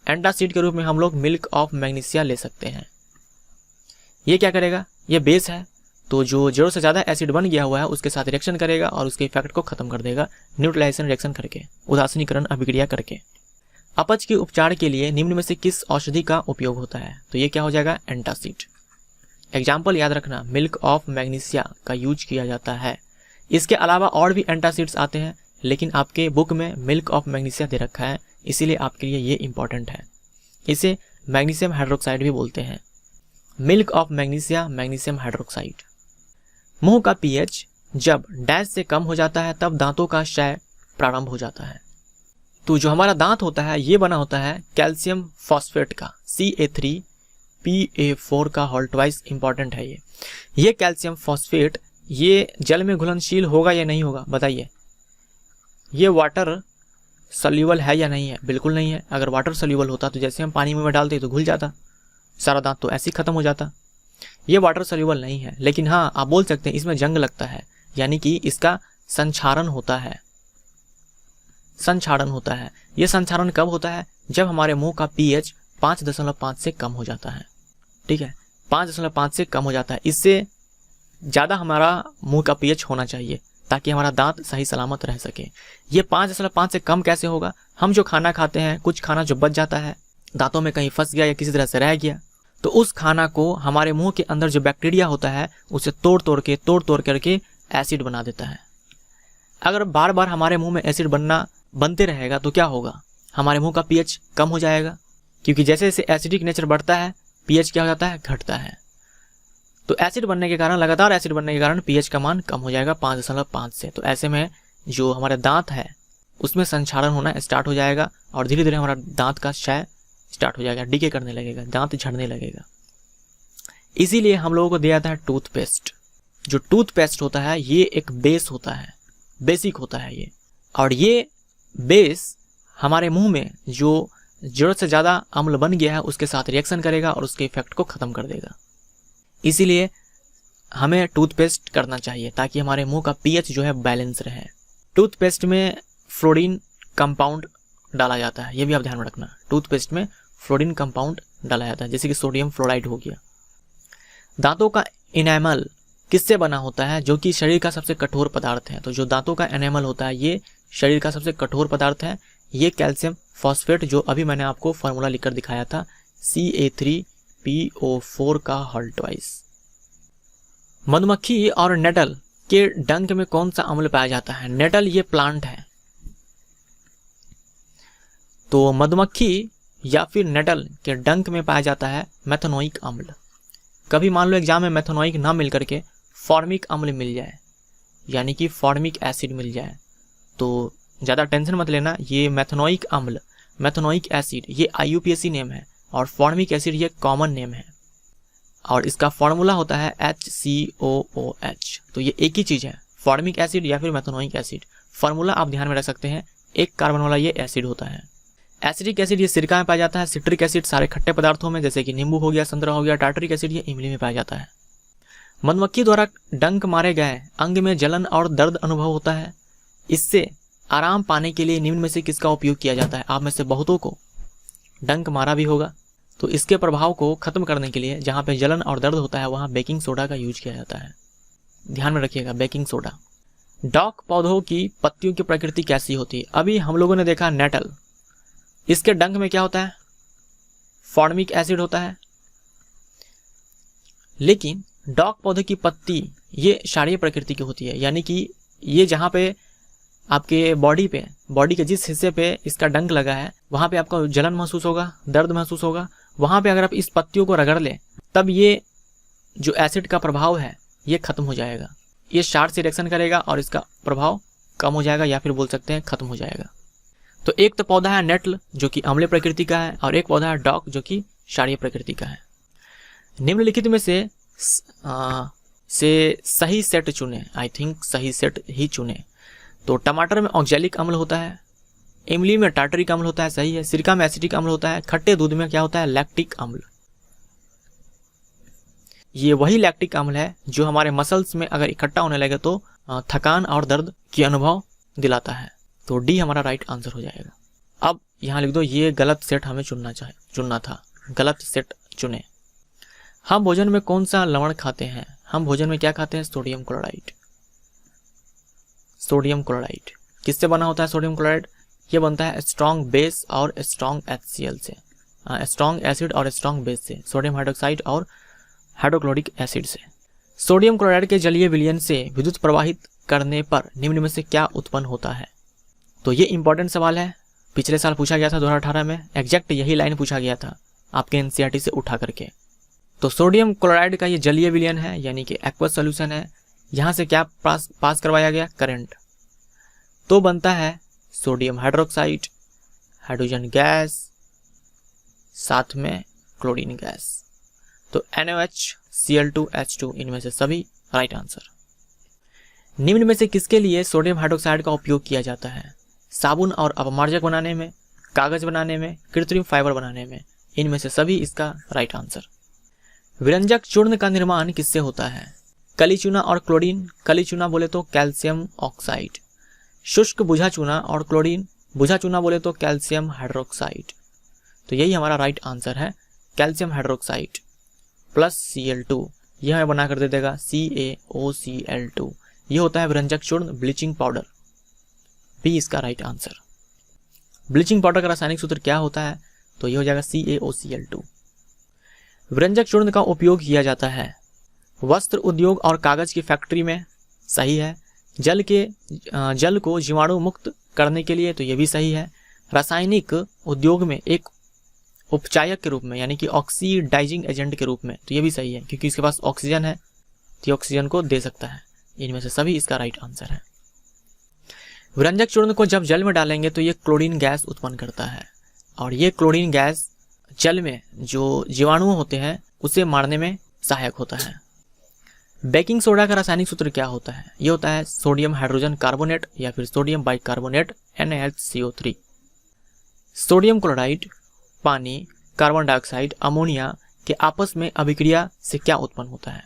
एंटासिड के रूप में हम लोग मिल्क ऑफ मैग्नीशिया ले सकते हैं। ये क्या करेगा? ये बेस है, तो जो जरूरत से ज़्यादा एसिड बन गया हुआ है उसके साथ रिएक्शन करेगा और उसके इफेक्ट को खत्म कर देगा, न्यूट्रलाइजेशन रिएक्शन करके, उदासीनीकरण अभिक्रिया करके। अपच के उपचार के लिए निम्न में से किस औषधि का उपयोग होता है? तो ये क्या हो जाएगा? एंटासिड। एग्जाम्पल याद रखना, मिल्क ऑफ मैग्नीशिया का यूज किया जाता है। इसके अलावा और भी एंटासिड्स आते हैं, लेकिन आपके बुक में मिल्क ऑफ मैग्नीशिया दे रखा है, इसीलिए आपके लिए ये इंपॉर्टेंट है। इसे मैग्नीशियम हाइड्रोक्साइड भी बोलते हैं। Milk of magnesia, magnesium hydroxide. मुंह का pH जब डैश से कम हो जाता है तब दांतों का क्षय प्रारंभ हो जाता है। तो जो हमारा दांत होता है ये बना होता है कैल्शियम फॉस्फेट का, Ca3PA4 का होल ट्वाइस, इंपॉर्टेंट है ये कैल्शियम फॉस्फेट ये जल में घुलनशील होगा या नहीं होगा? बताइए। ये वाटर सल्यूबल है या नहीं है? बिल्कुल नहीं है। अगर वाटर सल्यूबल होता तो जैसे हम पानी में डालते तो घुल जाता, सारा दांत तो ऐसे ही खत्म हो जाता। ये वाटर सल्यूबल नहीं है, लेकिन हाँ आप बोल सकते हैं इसमें जंग लगता है, यानी कि इसका संक्षारण होता है। संक्षारण होता है। ये संक्षारण कब होता है? जब हमारे मुंह का pH 5.5 से कम हो जाता है। ठीक है, 5.5 से कम हो जाता है। इससे ज़्यादा हमारा मुंह का pH होना चाहिए ताकि हमारा दांत सही सलामत रह सके। ये 5.5 से कम कैसे होगा? हम जो खाना खाते हैं, कुछ खाना जो बच जाता है, दांतों में कहीं फंस गया या किसी तरह से रह गया, तो उस खाना को हमारे मुंह के अंदर जो बैक्टीरिया होता है उसे तोड़ तोड़ करके एसिड बना देता है। अगर बार बार हमारे मुंह में एसिड बनते रहेगा तो क्या होगा? हमारे मुंह का pH कम हो जाएगा, क्योंकि जैसे जैसे एसिडिक नेचर बढ़ता है pH क्या हो जाता है? घटता है। तो एसिड बनने के कारण, लगातार एसिड बनने के कारण pH का मान कम हो जाएगा 5.5 से। तो ऐसे में जो हमारे दांत है उसमें संक्षारण होना स्टार्ट हो जाएगा और धीरे धीरे हमारा दांत का क्षय स्टार्ट हो जाएगा, डीके करने लगेगा, दांत झड़ने लगेगा। इसीलिए हम लोगों को दिया जाता है टूथपेस्ट। जो टूथपेस्ट होता है ये एक बेस होता है, बेसिक होता है ये। और ये बेस हमारे मुंह में जो जरूरत से ज़्यादा अम्ल बन गया है उसके साथ रिएक्शन करेगा और उसके इफेक्ट को ख़त्म कर देगा। इसीलिए हमें टूथपेस्ट करना चाहिए ताकि हमारे मुंह का पीएच जो है बैलेंस रहे। टूथपेस्ट में फ्लोरीन कंपाउंड डाला जाता है, ये भी आप ध्यान में रखना। टूथपेस्ट में फ्लोरीन कंपाउंड डाला जाता है, जैसे कि सोडियम फ्लोराइड हो गया। दांतों का इनेमल किससे बना होता है? जो कि शरीर का सबसे कठोर पदार्थ है। तो जो दांतों का एनेमल होता है ये शरीर का सबसे कठोर पदार्थ है। ये कैल्शियम फॉस्फेट, जो अभी मैंने आपको फार्मूला लिखकर दिखाया था, Ca3PO4 का होल ट्वाइस। मधुमक्खी और नेटल के डंक में कौन सा अम्ल पाया जाता है? नेटल ये प्लांट है, तो मधुमक्खी या फिर नेटल के डंक में पाया जाता है मेथनोइक अम्ल। कभी मान लो एग्जाम में मेथनोइक ना मिल करके फॉर्मिक अम्ल मिल जाए, यानी कि फॉर्मिक एसिड मिल जाए, तो ज़्यादा टेंशन मत लेना। ये मेथनोइक अम्ल, मेथनोइक एसिड ये IUPAC नेम है और फॉर्मिक एसिड ये कॉमन नेम है और इसका फॉर्मूला होता है HCOOH। तो ये एक ही चीज़ है, फॉर्मिक एसिड या फिर मेथनोइक एसिड। फार्मूला आप ध्यान में रख सकते हैं, एक कार्बन वाला ये एसिड होता है। एसिडिक एसिड ये सिरका में पाया जाता है। सिट्रिक एसिड सारे खट्टे पदार्थों में, जैसे कि नींबू हो गया, संतरा हो गया। टार्टरिक एसिड ये इमली में पाया जाता है। मधुमक्खी द्वारा डंक मारे गए अंग में जलन और दर्द अनुभव होता है। इससे आराम पाने के लिए निम्न में से किसका उपयोग किया जाता है? आप में से बहुतों को डंक मारा भी होगा, तो इसके प्रभाव को खत्म करने के लिए जहाँ पे जलन और दर्द होता है वहाँ बेकिंग सोडा का यूज किया जाता है। ध्यान में रखिएगा, बेकिंग सोडा। डॉक पौधों की पत्तियों की प्रकृति कैसी होती है? अभी हम लोगों ने देखा नेटल, इसके डंक में क्या होता है? फॉर्मिक एसिड होता है। लेकिन डॉक पौधे की पत्ती ये क्षारीय प्रकृति की होती है, यानी कि ये जहाँ पे आपके बॉडी के जिस हिस्से पे इसका डंक लगा है वहाँ पे आपको जलन महसूस होगा, दर्द महसूस होगा। वहाँ पे अगर आप इस पत्तियों को रगड़ लें तब ये जो एसिड का प्रभाव है ये खत्म हो जाएगा। ये क्षार से रिएक्शन करेगा और इसका प्रभाव कम हो जाएगा या फिर बोल सकते हैं खत्म हो जाएगा। तो एक तो पौधा है नेटल जो कि अम्लीय प्रकृति का है और एक पौधा है डॉक जो कि क्षारीय प्रकृति का है। निम्नलिखित में से सही सेट चुने। आई थिंक सही सेट ही चुने। तो टमाटर में ऑक्जेलिक अम्ल होता है, इमली में टार्टरिक अम्ल होता है, सही है। सिरका में एसिटिक अम्ल होता है, खट्टे दूध में क्या होता है? लैक्टिक अम्ल। ये वही लैक्टिक अम्ल है जो हमारे मसल्स में अगर इकट्ठा होने लगे तो थकान और दर्द की अनुभव दिलाता है। तो डी हमारा राइट आंसर हो जाएगा। अब यहाँ लिख दो, ये गलत सेट हमें चुनना था, गलत सेट चुने। हम भोजन में कौन सा लवण खाते हैं? हम भोजन में क्या खाते हैं? Sodium chloride. सोडियम क्लोराइड किससे बना होता है? सोडियम क्लोराइड ये बनता है स्ट्रॉन्ग बेस और स्ट्रॉन्ग HCl से, स्ट्रॉन्ग एसिड और स्ट्रॉन्ग बेस से, सोडियम हाइड्रोक्साइड और हाइड्रोक्लोरिक एसिड से। सोडियम क्लोराइड के जलीय विलयन से विद्युत प्रवाहित करने पर निम्न में से क्या उत्पन्न होता है? तो ये इंपॉर्टेंट सवाल है, पिछले साल पूछा गया था 2018 में, एग्जैक्ट यही लाइन पूछा गया था आपके NCERT से उठा करके। तो सोडियम क्लोराइड का ये जलीय विलयन है, यानी कि एक्वस सॉल्यूशन है। यहाँ से क्या पास करवाया गया? करंट। तो बनता है सोडियम हाइड्रोक्साइड, हाइड्रोजन गैस, साथ में क्लोरीन गैस। तो NaOH, Cl2H2 इनमें से सभी राइट आंसर। निम्न में से किसके लिए सोडियम हाइड्रोक्साइड का उपयोग किया जाता है? साबुन और अपमार्जक बनाने में, कागज बनाने में, कृत्रिम फाइबर बनाने में। इनमें से सभी इसका राइट आंसर। विरंजक चूर्ण का निर्माण किससे होता है? कली चूना और क्लोरीन। कली चूना बोले तो कैल्शियम ऑक्साइड, शुष्क बुझा चूना और क्लोरीन, बुझा चूना बोले तो कैल्शियम हाइड्रोक्साइड। तो यही हमारा राइट आंसर है, कैल्शियम हाइड्रोक्साइड प्लस Cl2, यह हमें बना कर दे देगा CaOCl2। ये होता है विरंजक चूर्ण, ब्लीचिंग पाउडर। बी इसका राइट आंसर। ब्लीचिंग पाउडर का रासायनिक सूत्र क्या होता है? तो ये हो जाएगा CaOCl2। विरंजक चूर्ण का उपयोग किया जाता है वस्त्र उद्योग और कागज की फैक्ट्री में, सही है। जल को जीवाणु मुक्त करने के लिए, तो ये भी सही है। रासायनिक उद्योग में एक उपचायक के रूप में, यानी कि ऑक्सीडाइजिंग एजेंट के रूप में, तो ये भी सही है क्योंकि इसके पास ऑक्सीजन है तो ऑक्सीजन को दे सकता है। इनमें से सभी इसका राइट आंसर है। विरंजक चूर्ण को जब जल में डालेंगे तो ये क्लोरीन गैस उत्पन्न करता है और ये क्लोरीन गैस जल में जो जीवाणु होते हैं उसे मारने में सहायक होता है। बेकिंग सोडा का रासायनिक सूत्र क्या होता है? ये होता है सोडियम हाइड्रोजन कार्बोनेट या फिर sodium bicarbonate NaHCO3। Sodium chloride पानी, कार्बन डाइऑक्साइड, अमोनिया के आपस में अभिक्रिया से क्या उत्पन्न होता है?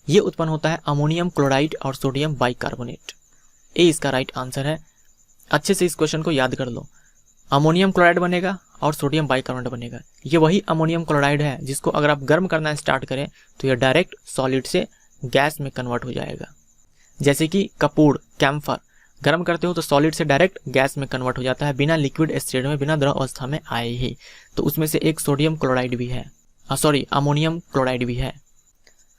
ये उत्पन्न होता है अमोनियम क्लोराइड और सोडियम बाइकार्बोनेट। ए इसका राइट आंसर है। अच्छे से इस क्वेश्चन को याद कर लो। अमोनियम क्लोराइड बनेगा और सोडियम बाइकार्बोनेट बनेगा। ये वही अमोनियम क्लोराइड है जिसको अगर आप गर्म करना स्टार्ट करें तो यह डायरेक्ट सॉलिड से गैस में कन्वर्ट हो जाएगा। जैसे कि कपूर, कैम्फर गर्म करते हो तो सॉलिड से डायरेक्ट गैस में कन्वर्ट हो जाता है बिना लिक्विड स्टेट में, बिना द्रव अवस्था में आए ही। तो उसमें से एक सोडियम क्लोराइड भी है, अमोनियम क्लोराइड भी है।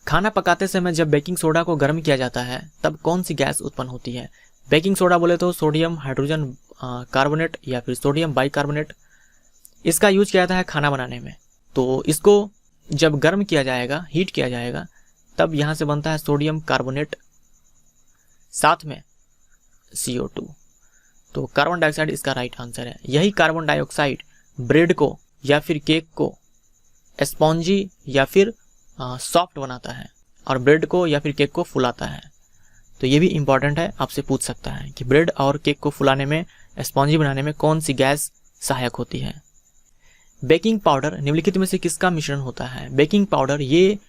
खाना पकाते समय जब बेकिंग सोडा को गर्म किया जाता है तब कौन सी गैस उत्पन्न होती है? बेकिंग सोडा बोले तो सोडियम हाइड्रोजन कार्बोनेट या फिर सोडियम बाइकार्बोनेट। इसका यूज किया जाता है खाना बनाने में। तो इसको जब गर्म किया जाएगा, हीट किया जाएगा, तब यहाँ से बनता है सोडियम कार्बोनेट, साथ में CO2। तो कार्बन डाइऑक्साइड इसका राइट आंसर है। यही कार्बन डाइऑक्साइड ब्रेड को या फिर केक को स्पॉन्जी या फिर सॉफ्ट बनाता है और ब्रेड को या फिर केक को फुलाता है। तो ये भी इंपॉर्टेंट है, आपसे पूछ सकता है कि ब्रेड और केक को फुलाने में, स्पॉन्जी बनाने में कौन सी गैस सहायक होती है? बेकिंग पाउडर निम्नलिखित में से किसका मिश्रण होता है? बेकिंग पाउडर ये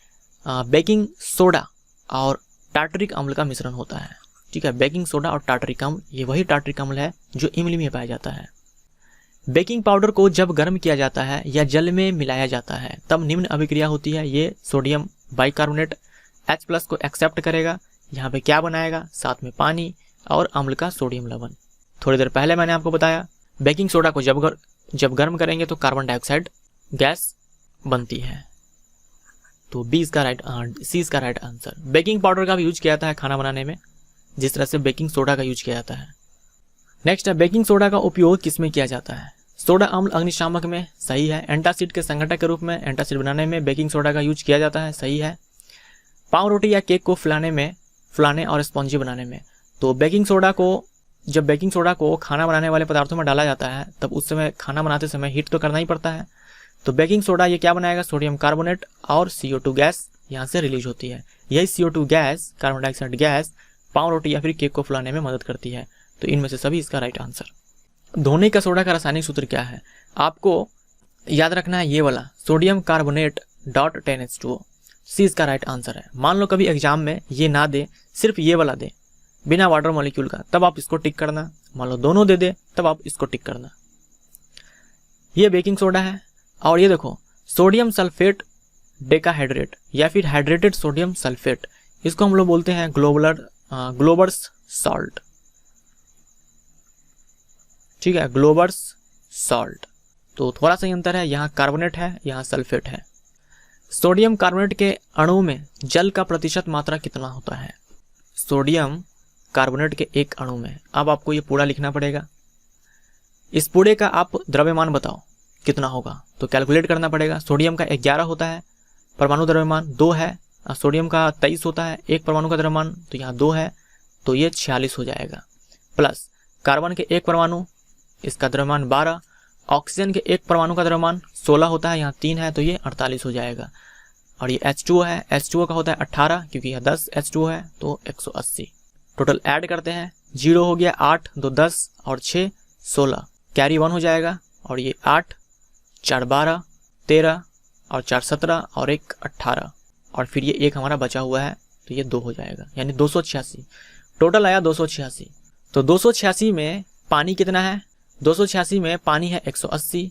बेकिंग सोडा और टार्टरिक अम्ल का मिश्रण होता है। ठीक है, बेकिंग सोडा और टार्टरिक अम्ल, ये वही टार्टरिक अम्ल है जो इमली में पाया जाता है। बेकिंग पाउडर को जब गर्म किया जाता है या जल में मिलाया जाता है तब निम्न अभिक्रिया होती है। ये सोडियम बाइकार्बोनेट H+ को एक्सेप्ट करेगा, यहाँ पे क्या बनाएगा? साथ में पानी और अम्ल का सोडियम लवण। थोड़ी देर पहले मैंने आपको बताया बेकिंग सोडा को जब गर्म करेंगे तो कार्बन डाइऑक्साइड गैस बनती है। तो सी इसका राइट आंसर। बेकिंग पाउडर का भी यूज किया जाता है खाना बनाने में, जिस तरह से बेकिंग सोडा का यूज किया जाता है। नेक्स्ट है, बेकिंग सोडा का उपयोग किसमें किया जाता है? सोडा अम्ल अग्निशामक में, सही है। एंटासिड के संघटक के रूप में एंटासिड बनाने में बेकिंग सोडा का यूज किया जाता है, सही है। पाव रोटी या केक को फुलाने और स्पॉन्जी बनाने में। तो जब बेकिंग सोडा को खाना बनाने वाले पदार्थों में डाला जाता है तब उस समय खाना बनाते समय हीट तो करना ही पड़ता है। तो बेकिंग सोडा ये क्या बनाएगा? सोडियम कार्बोनेट और CO2 गैस यहाँ से रिलीज होती है। यही CO2 gas, carbon dioxide gas, पाव रोटी या फिर केक को फुलाने में मदद करती है। तो इनमें से सभी इसका राइट आंसर। धोने का सोडा का रासायनिक सूत्र क्या है? आपको याद रखना है ये वाला, सोडियम कार्बोनेट .10H2O। सी इसका राइट आंसर है। मान लो कभी एग्जाम में ये ना दे, सिर्फ ये वाला दे बिना वाटर मॉलिक्यूल का, तब आप इसको टिक करना। मान लो दोनों दे तब आप इसको टिक करना। ये बेकिंग सोडा है। और ये देखो, सोडियम सल्फेट डेकाहाइड्रेट या फिर हाइड्रेटेड सोडियम सल्फेट, इसको हम लोग बोलते हैं ग्लोबर्स सॉल्ट। ठीक है, ग्लोबर्स सॉल्ट। तो थोड़ा सा अंतर है, यहाँ कार्बोनेट है, यहाँ सल्फेट है। सोडियम कार्बोनेट के अणु में जल का प्रतिशत मात्रा कितना होता है? सोडियम कार्बोनेट के एक अणु में, अब आपको ये पूरा लिखना पड़ेगा। इस पूरे का आप द्रव्यमान बताओ कितना होगा, तो कैलकुलेट करना पड़ेगा। सोडियम का 11 होता है, परमाणु द्रव्यमान 2 है। सोडियम का 23 होता है, एक परमाणु का द्रव्यमान, तो यहाँ 2 है, तो ये 46 हो जाएगा। प्लस कार्बन के एक परमाणु, इसका द्रव्यमान 12, ऑक्सीजन के एक परमाणु का द्रव्यमान 16 होता है, यहाँ 3 है, तो ये 48 हो जाएगा। और ये H2O है, H2O का होता है 18, क्योंकि यह 10 H2O है, तो 180। टोटल ऐड करते हैं, 0 हो गया, 8 2 10 और 6 16, कैरी 1 हो जाएगा। और ये 8 4 12 13 और 4 17 और 1 18, और फिर ये एक हमारा बचा हुआ है, तो ये 2 हो जाएगा, यानी 286। टोटल आया 286। तो 286 में पानी कितना है? 286 में पानी है 180,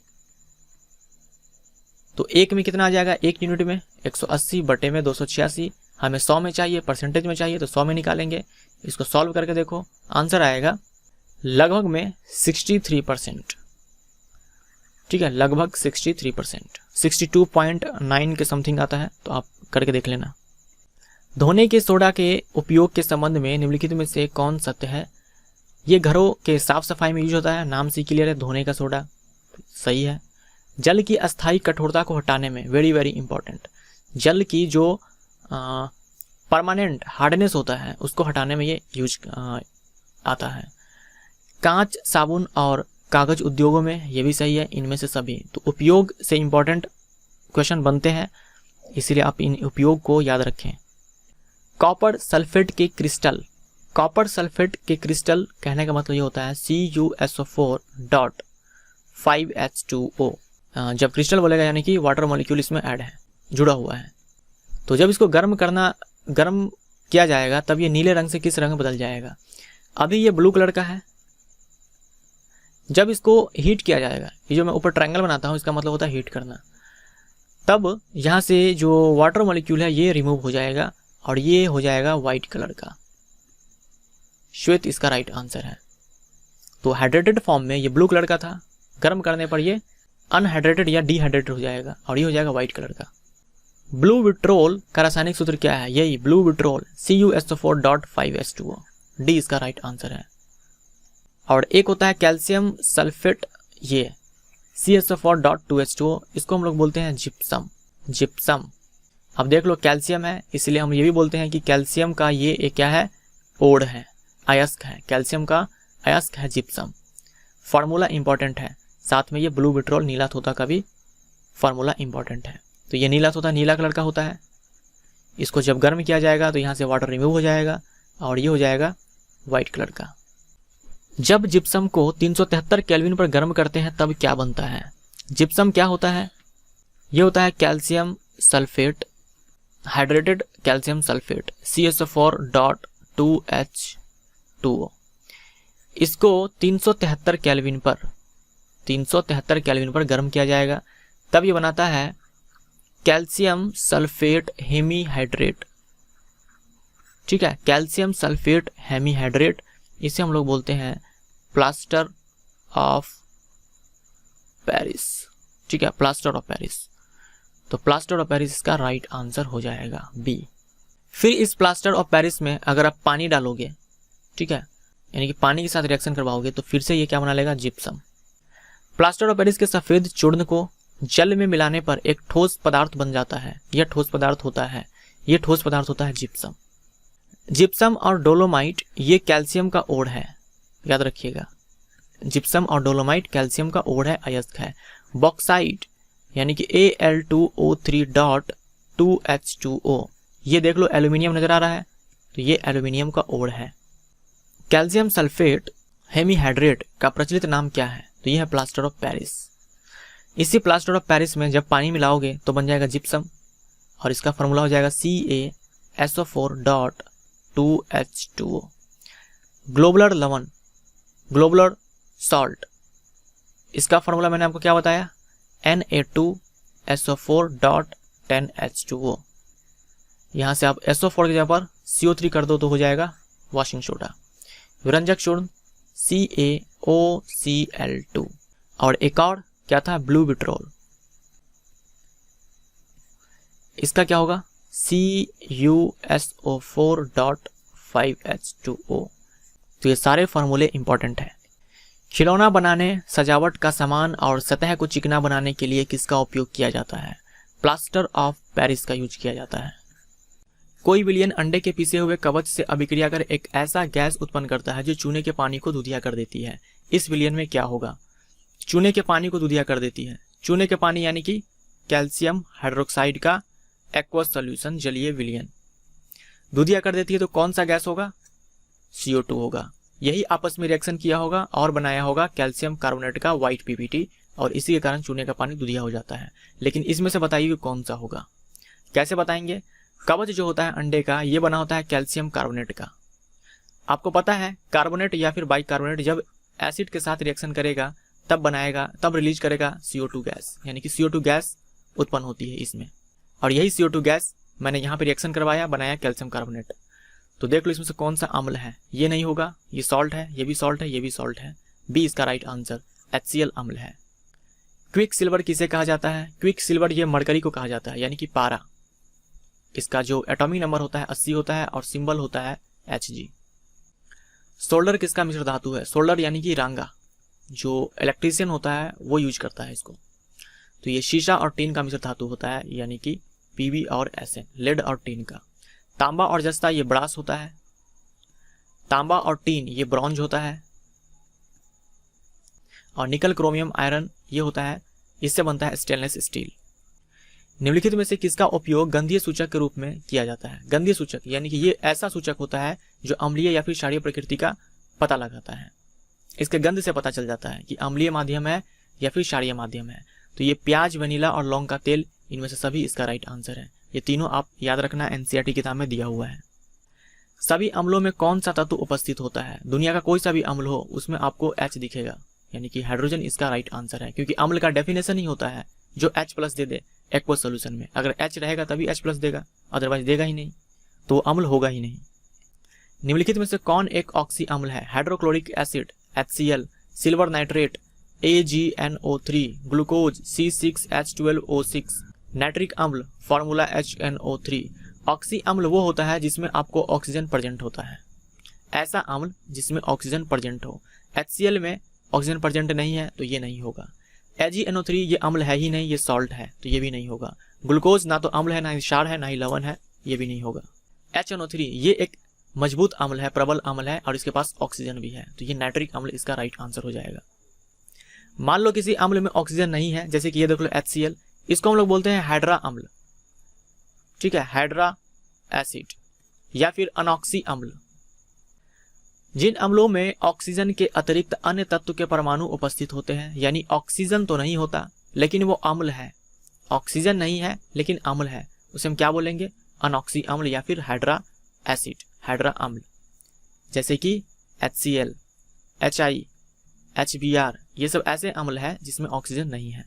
तो एक में कितना आ जाएगा? एक यूनिट में 180 बटे में 286। हमें 100 में चाहिए, परसेंटेज में चाहिए, तो 100 में निकालेंगे। इसको सॉल्व करके देखो, आंसर आएगा लगभग में 63%। ठीक है, लगभग 63%, 62.9 के समथिंग आता है, तो आप करके देख लेना। धोने के सोडा के उपयोग के संबंध में निम्नलिखित में से कौन सत्य है? ये घरों के साफ सफाई में यूज होता है, नाम से क्लियर है, धोने का सोडा, सही है। जल की अस्थायी कठोरता को हटाने में, वेरी वेरी इंपॉर्टेंट, जल की जो परमानेंट हार्डनेस होता है उसको हटाने में ये यूज आता है। कांच, साबुन और कागज उद्योगों में, ये भी सही है। इनमें से सभी तो उपयोग से इंपॉर्टेंट क्वेश्चन बनते हैं, इसीलिए आप इन उपयोग को याद रखें। कॉपर सल्फेट के क्रिस्टल, कॉपर सल्फेट के क्रिस्टल कहने का मतलब ये होता है CuSO4.5H2O। जब क्रिस्टल बोलेगा यानी कि वाटर मॉलिक्यूल इसमें ऐड है, जुड़ा हुआ है। तो जब इसको गर्म किया जाएगा तब ये नीले रंग से किस रंग में बदल जाएगा। अभी ये ब्लू कलर का है, जब इसको हीट किया जाएगा, ये जो मैं ऊपर ट्रायंगल बनाता हूँ इसका मतलब होता है हीट करना, तब यहाँ से जो वाटर मॉलिक्यूल है ये रिमूव हो जाएगा और ये हो जाएगा वाइट कलर का। श्वेत इसका राइट आंसर है। तो हाइड्रेटेड फॉर्म में ये ब्लू कलर का था, गर्म करने पर ये अनहाइड्रेटेड या डिहाइड्रेटेड हो जाएगा और ये हो जाएगा वाइट कलर का। ब्लू विट्रोल का रासायनिक सूत्र क्या है, यही ब्लू विट्रोल CuSO4.5H2O, डी इसका राइट आंसर है। और एक होता है कैल्शियम सल्फेट, ये CSO4.2H2O, इसको हम लोग बोलते हैं जिप्सम। अब देख लो कैल्शियम है इसलिए हम ये भी बोलते हैं कि कैल्शियम का ये एक क्या है, ओड है, अयस्क है, कैल्शियम का अयस्क है जिप्सम। फार्मूला इंपॉर्टेंट है, साथ में ये ब्लू विट्रोल नीला तोता का भी फार्मूला इंपॉर्टेंट है। तो ये नीला तोता नीला कलर का होता है, इसको जब गर्म किया जाएगा तो यहाँ से वाटर रिमूव हो जाएगा और ये हो जाएगा वाइट कलर का। जब जिप्सम को 373 केल्विन पर गर्म करते हैं तब क्या बनता है। जिप्सम क्या होता है, ये होता है calcium sulphate, hydrated calcium sulphate CSO4.2H2O। इसको 373 केल्विन पर गर्म किया जाएगा तब ये बनाता है कैल्शियम सल्फेट हेमीहाइड्रेट। ठीक है, कैल्शियम सल्फेट हेमीहाइड्रेट, इसे हम लोग बोलते हैं प्लास्टर ऑफ पेरिस। ठीक है, प्लास्टर ऑफ पेरिस। तो प्लास्टर ऑफ पेरिस इसका राइट आंसर हो जाएगा बी। फिर इस प्लास्टर ऑफ पेरिस में अगर आप पानी डालोगे, ठीक है, यानी कि पानी के साथ रिएक्शन करवाओगे तो फिर से ये क्या बना लेगा, जिप्सम। प्लास्टर ऑफ पेरिस के सफेद चूर्ण को जल में मिलाने पर एक ठोस पदार्थ बन जाता है, यह ठोस पदार्थ होता है जिप्सम। जिप्सम और डोलोमाइट ये कैल्शियम का ओड है, याद रखिएगा, जिप्सम और डोलोमाइट कैल्शियम का ओड है, अयस्क है। बॉक्साइट यानी कि Al2O3.2H2O, ये देख लो एल्यूमिनियम नजर आ रहा है, तो ये एल्यूमिनियम का ओड है। कैल्शियम सल्फेट हेमीहाइड्रेट का प्रचलित नाम क्या है, तो यह है प्लास्टर ऑफ पेरिस। इसी प्लास्टर ऑफ पेरिस में जब पानी मिलाओगे तो बन जाएगा जिप्सम और इसका फॉर्मूला हो जाएगा CaSO4.2H2O। ग्लोबुलर लवण, ग्लोबुलर सॉल्ट, इसका फॉर्मूला मैंने आपको क्या बताया, Na2SO4.10H2O। यहाँ से आप SO4 की जगह पर CO3 कर दो तो हो जाएगा वॉशिंग सोडा। विरंजक चूर्ण CaOCl2। और एक और क्या था, ब्लू विट्रोल, इसका क्या होगा, CuSO4.5H2O। तो ये सारे फॉर्मूले इंपॉर्टेंट हैं। खिलौना बनाने, सजावट का सामान और सतह को चिकना बनाने के लिए किसका उपयोग किया जाता है, प्लास्टर ऑफ पेरिस का यूज किया जाता है। कोई विलियन अंडे के पिसे हुए कवच से अभिक्रिया कर एक ऐसा गैस उत्पन्न करता है जो चूने के पानी को दूधिया कर देती है। इस विलियन में क्या होगा, चूने के पानी को दूधिया कर देती है। चूने के पानी यानी कि कैल्शियम हाइड्रोक्साइड का एक्वस सॉल्यूशन, जलीय विलियन, दूधिया कर देती है तो कौन सा गैस होगा, CO2 होगा। यही आपस में रिएक्शन किया होगा और बनाया होगा कैल्शियम कार्बोनेट का व्हाइट PPT और इसी के कारण चूने का पानी दूधिया हो जाता है। लेकिन इसमें से बताइए कि कौन सा होगा, कैसे बताएंगे। कवच जो होता है अंडे का, ये बना होता है कैल्शियम कार्बोनेट का। आपको पता है कार्बोनेट या फिर बाइकार्बोनेट जब एसिड के साथ रिएक्शन करेगा तब रिलीज करेगा CO2 गैस, यानी कि CO2 गैस उत्पन्न होती है इसमें। और यही CO2 गैस मैंने यहाँ पे रिएक्शन करवाया, बनाया कैल्शियम कार्बोनेट। तो देख लो इसमें से कौन सा अम्ल है, ये नहीं होगा, ये सॉल्ट है, ये भी सॉल्ट है, ये भी सॉल्ट है, बी इसका राइट आंसर HCl अम्ल है। क्विक सिल्वर किसे कहा जाता है, क्विक सिल्वर ये मरकरी को कहा जाता है, यानी कि पारा। इसका जो एटॉमिक नंबर होता है 80 होता है और सिंबल होता है Hg। सोल्डर किसका मिश्र धातु है, सोल्डर यानी कि रांगा, जो इलेक्ट्रीशियन होता है वो यूज करता है इसको। तो ये शीशा और टीन का मिश्र धातु होता है, यानी कि Pb और Sn, लेड और टीन का। तांबा और जस्ता ये ब्रास होता है, तांबा और टीन ये ब्रॉन्ज होता है, और निकल क्रोमियम आयरन ये होता है, इससे बनता है स्टेनलेस स्टील। निम्नलिखित में से किसका उपयोग गंधीय सूचक के रूप में किया जाता है। गंधीय सूचक यानी कि ये ऐसा सूचक होता है जो अम्लीय या फिर क्षारीय प्रकृति का पता लगाता है। इसके गंध से पता चल जाता है कि अम्लीय माध्यम है या फिर क्षारीय माध्यम है। तो ये प्याज, वनीला और लौंग का तेल, इनमें से सभी इसका राइट आंसर है। ये तीनों आप याद रखना, एनसीईआरटी किताब में दिया हुआ है। सभी अम्लों में कौन सा तत्व उपस्थित होता है? दुनिया का कोई सा भी अम्ल हो उसमें आपको H दिखेगा, यानी कि हाइड्रोजन इसका राइट आंसर है, क्योंकि अम्ल का डेफिनेशन ही होता है जो H+ दे दे एक्वस सोल्यूशन में। अगर H रहेगा तभी H+ देगा, अदरवाइज देगा ही नहीं, तो अम्ल होगा ही नहीं। निम्नलिखित में से कौन एक ऑक्सी अम्ल है? Hydrochloric acid HCl, silver nitrate AgNO3, glucose C6H12O6, nitric अम्ल फॉर्मूला HNO3। ऑक्सी अम्ल वो होता है जिसमें आपको ऑक्सीजन प्रेजेंट होता है, ऐसा अम्ल जिसमें ऑक्सीजन प्रेजेंट हो। HCl में ऑक्सीजन प्रेजेंट नहीं है तो ये नहीं होगा। AgNO3 ये अम्ल है ही नहीं, ये सॉल्ट है, तो ये भी नहीं होगा। ग्लूकोज ना तो अम्ल है, ना ही क्षार है, ना ही लवण है, ये भी नहीं होगा। HNO3 ये एक मजबूत अम्ल है, प्रबल अम्ल है और इसके पास ऑक्सीजन भी है, तो ये नाइट्रिक अम्ल इसका राइट आंसर हो जाएगा। मान लो किसी अम्ल में ऑक्सीजन नहीं है, जैसे कि ये देख लो HCl, इसको हम लोग बोलते हैं हाइड्रा अम्ल, ठीक है, हाइड्रा एसिड या फिर अनॉक्सी अम्ल। जिन अम्लों में ऑक्सीजन के अतिरिक्त अन्य तत्व के परमाणु उपस्थित होते हैं, यानी ऑक्सीजन तो नहीं होता लेकिन वो अम्ल है, ऑक्सीजन नहीं है लेकिन अम्ल है, उसे हम क्या बोलेंगे? अनॉक्सी अम्ल या फिर हाइड्रा एसिड, हाइड्रा अम्ल। जैसे कि HCl, HI, HBr, ये सब ऐसे अम्ल है जिसमें ऑक्सीजन नहीं है।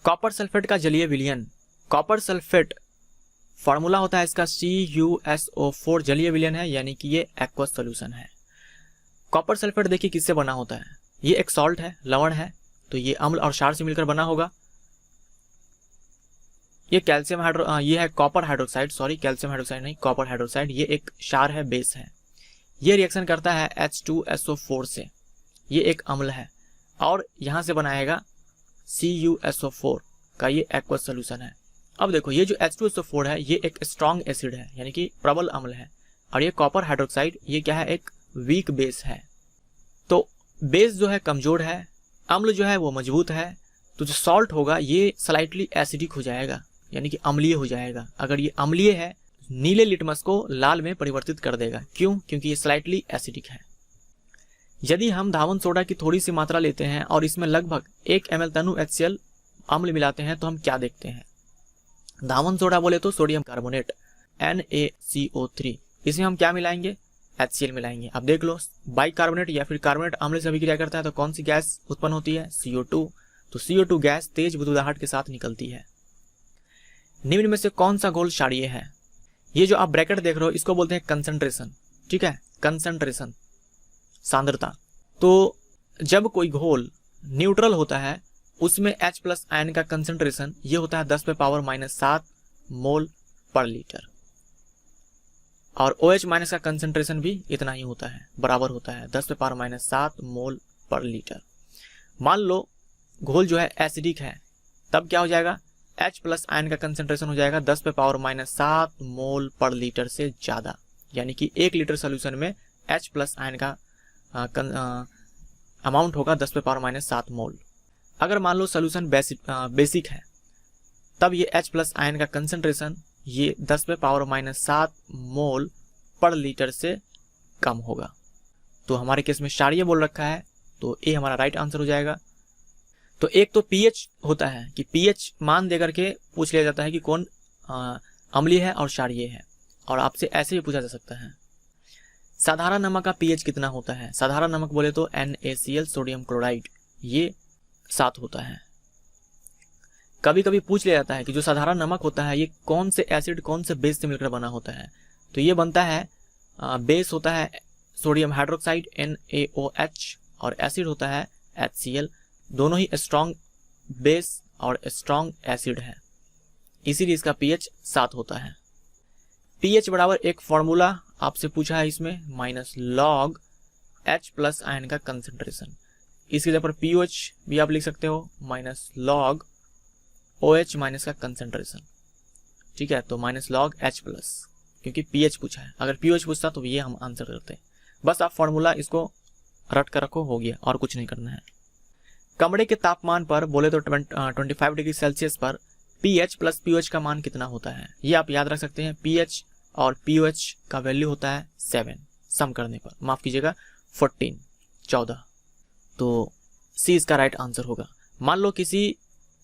कॉपर सल्फेट का जलीय विलयन, कॉपर सल्फेट फॉर्मूला होता है इसका CuSO4, जलीय विलयन है, यानी कि ये एक्वस सोल्यूशन है। कॉपर सल्फेट देखिए किससे बना होता है, ये एक सॉल्ट है, लवण है, तो ये अम्ल और क्षार से मिलकर बना होगा। ये कैल्शियम ये है copper hydroxide, sorry calcium hydroxide नहीं, कॉपर हाइड्रोक्साइड, ये एक क्षार है, बेस है। ये रिएक्शन करता है H2SO4 से, ये एक अम्ल है, और यहां से बनाएगा CuSO4 का ये एक्वस सोल्यूशन है। अब देखो ये जो H2SO4 है ये एक स्ट्रॉन्ग एसिड है, यानी कि प्रबल अम्ल है, और ये कॉपर हाइड्रोक्साइड ये क्या है? एक वीक बेस है। तो बेस जो है कमजोर है, अम्ल जो है वो मजबूत है, तो जो सॉल्ट होगा ये स्लाइटली एसिडिक हो जाएगा, यानी कि अम्लीय हो जाएगा। अगर ये अम्लीय है, नीले लिटमस को लाल में परिवर्तित कर देगा। क्यों? क्योंकि ये स्लाइटली एसिडिक है। यदि हम धावन सोडा की थोड़ी सी मात्रा लेते हैं और इसमें लगभग 1 ml तनु HCl अम्ल मिलाते हैं तो हम क्या देखते हैं? धावन सोडा बोले तो सोडियम कार्बोनेट NaCO3, इसमें हम क्या मिलाएंगे? HCl मिलाएंगे। अब देख लो, बाइकार्बोनेट या फिर कार्बोनेट अम्ल से अभिक्रिया करता है तो कौन सी गैस उत्पन्न होती है? CO2। तो CO2 गैस तेज बुदबुदाहट के साथ निकलती है। निम्न में से कौन सा घोल क्षारीय है? ये जो आप ब्रैकेट देख रहे हो इसको बोलते हैं कंसंट्रेशन, ठीक है, कंसंट्रेशन, सांद्रता। तो जब कोई घोल न्यूट्रल होता है उसमें H+ आयन का कंसंट्रेशन ये होता है 10⁻⁻7 मोल पर लीटर, और OH- का कंसंट्रेशन भी इतना ही होता है, बराबर होता है 10⁻⁻7 मोल पर लीटर। मान लो घोल जो है एसिडिक है, तब क्या हो जाएगा? H+ आयन का कंसंट्रेशन हो जाएगा 10⁻⁻7 मोल पर लीटर से ज्यादा, यानी कि 1 लीटर सोल्यूशन में H+ आयन का अमाउंट होगा 10⁻⁻7 मोल। अगर मान लो सोल्यूशन बेसिक है, तब ये H+ आयन का कंसंट्रेशन ये 10⁻⁻7 मोल पर लीटर से कम होगा। तो हमारे केस में क्षारीय बोल रखा है, तो ए हमारा राइट आंसर हो जाएगा। तो एक तो pH होता है कि pH मान देकर के पूछ लिया जाता है कि कौन अम्लीय है और क्षारीय है, और आपसे ऐसे भी पूछा जा सकता है। साधारण नमक का pH कितना होता है? साधारण नमक बोले तो NaCl, सोडियम क्लोराइड, ये 7 होता है। कभी कभी पूछ लिया जाता है कि जो साधारण नमक होता है ये कौन से एसिड कौन से बेस से मिलकर बना होता है, तो ये बनता है बेस होता है सोडियम हाइड्रोक्साइड NaOH, और एसिड होता है HCl। दोनों ही स्ट्रॉन्ग बेस और स्ट्रॉन्ग एसिड है, इसीलिए इसका pH 7 होता है। pH बराबर एक फॉर्मूला आपसे पूछा है इसमें, -log H+ आयन का कंसंट्रेशन। इसकी जगह पर pOH भी आप लिख सकते हो, -log OH- का कंसंट्रेशन, ठीक है। तो -log H+, क्योंकि pH पूछा है। अगर pOH पूछता तो ये हम आंसर करते। बस आप फॉर्मूला इसको रट कर रखो, हो गया, और कुछ नहीं करना है। कमरे के तापमान पर बोले तो 25 डिग्री सेल्सियस पर pH + pOH का मान कितना होता है? ये आप याद रख सकते हैं। pH और pOH का वैल्यू होता है 7, सम करने पर, माफ कीजिएगा 14। तो सी इसका राइट आंसर होगा। मान लो किसी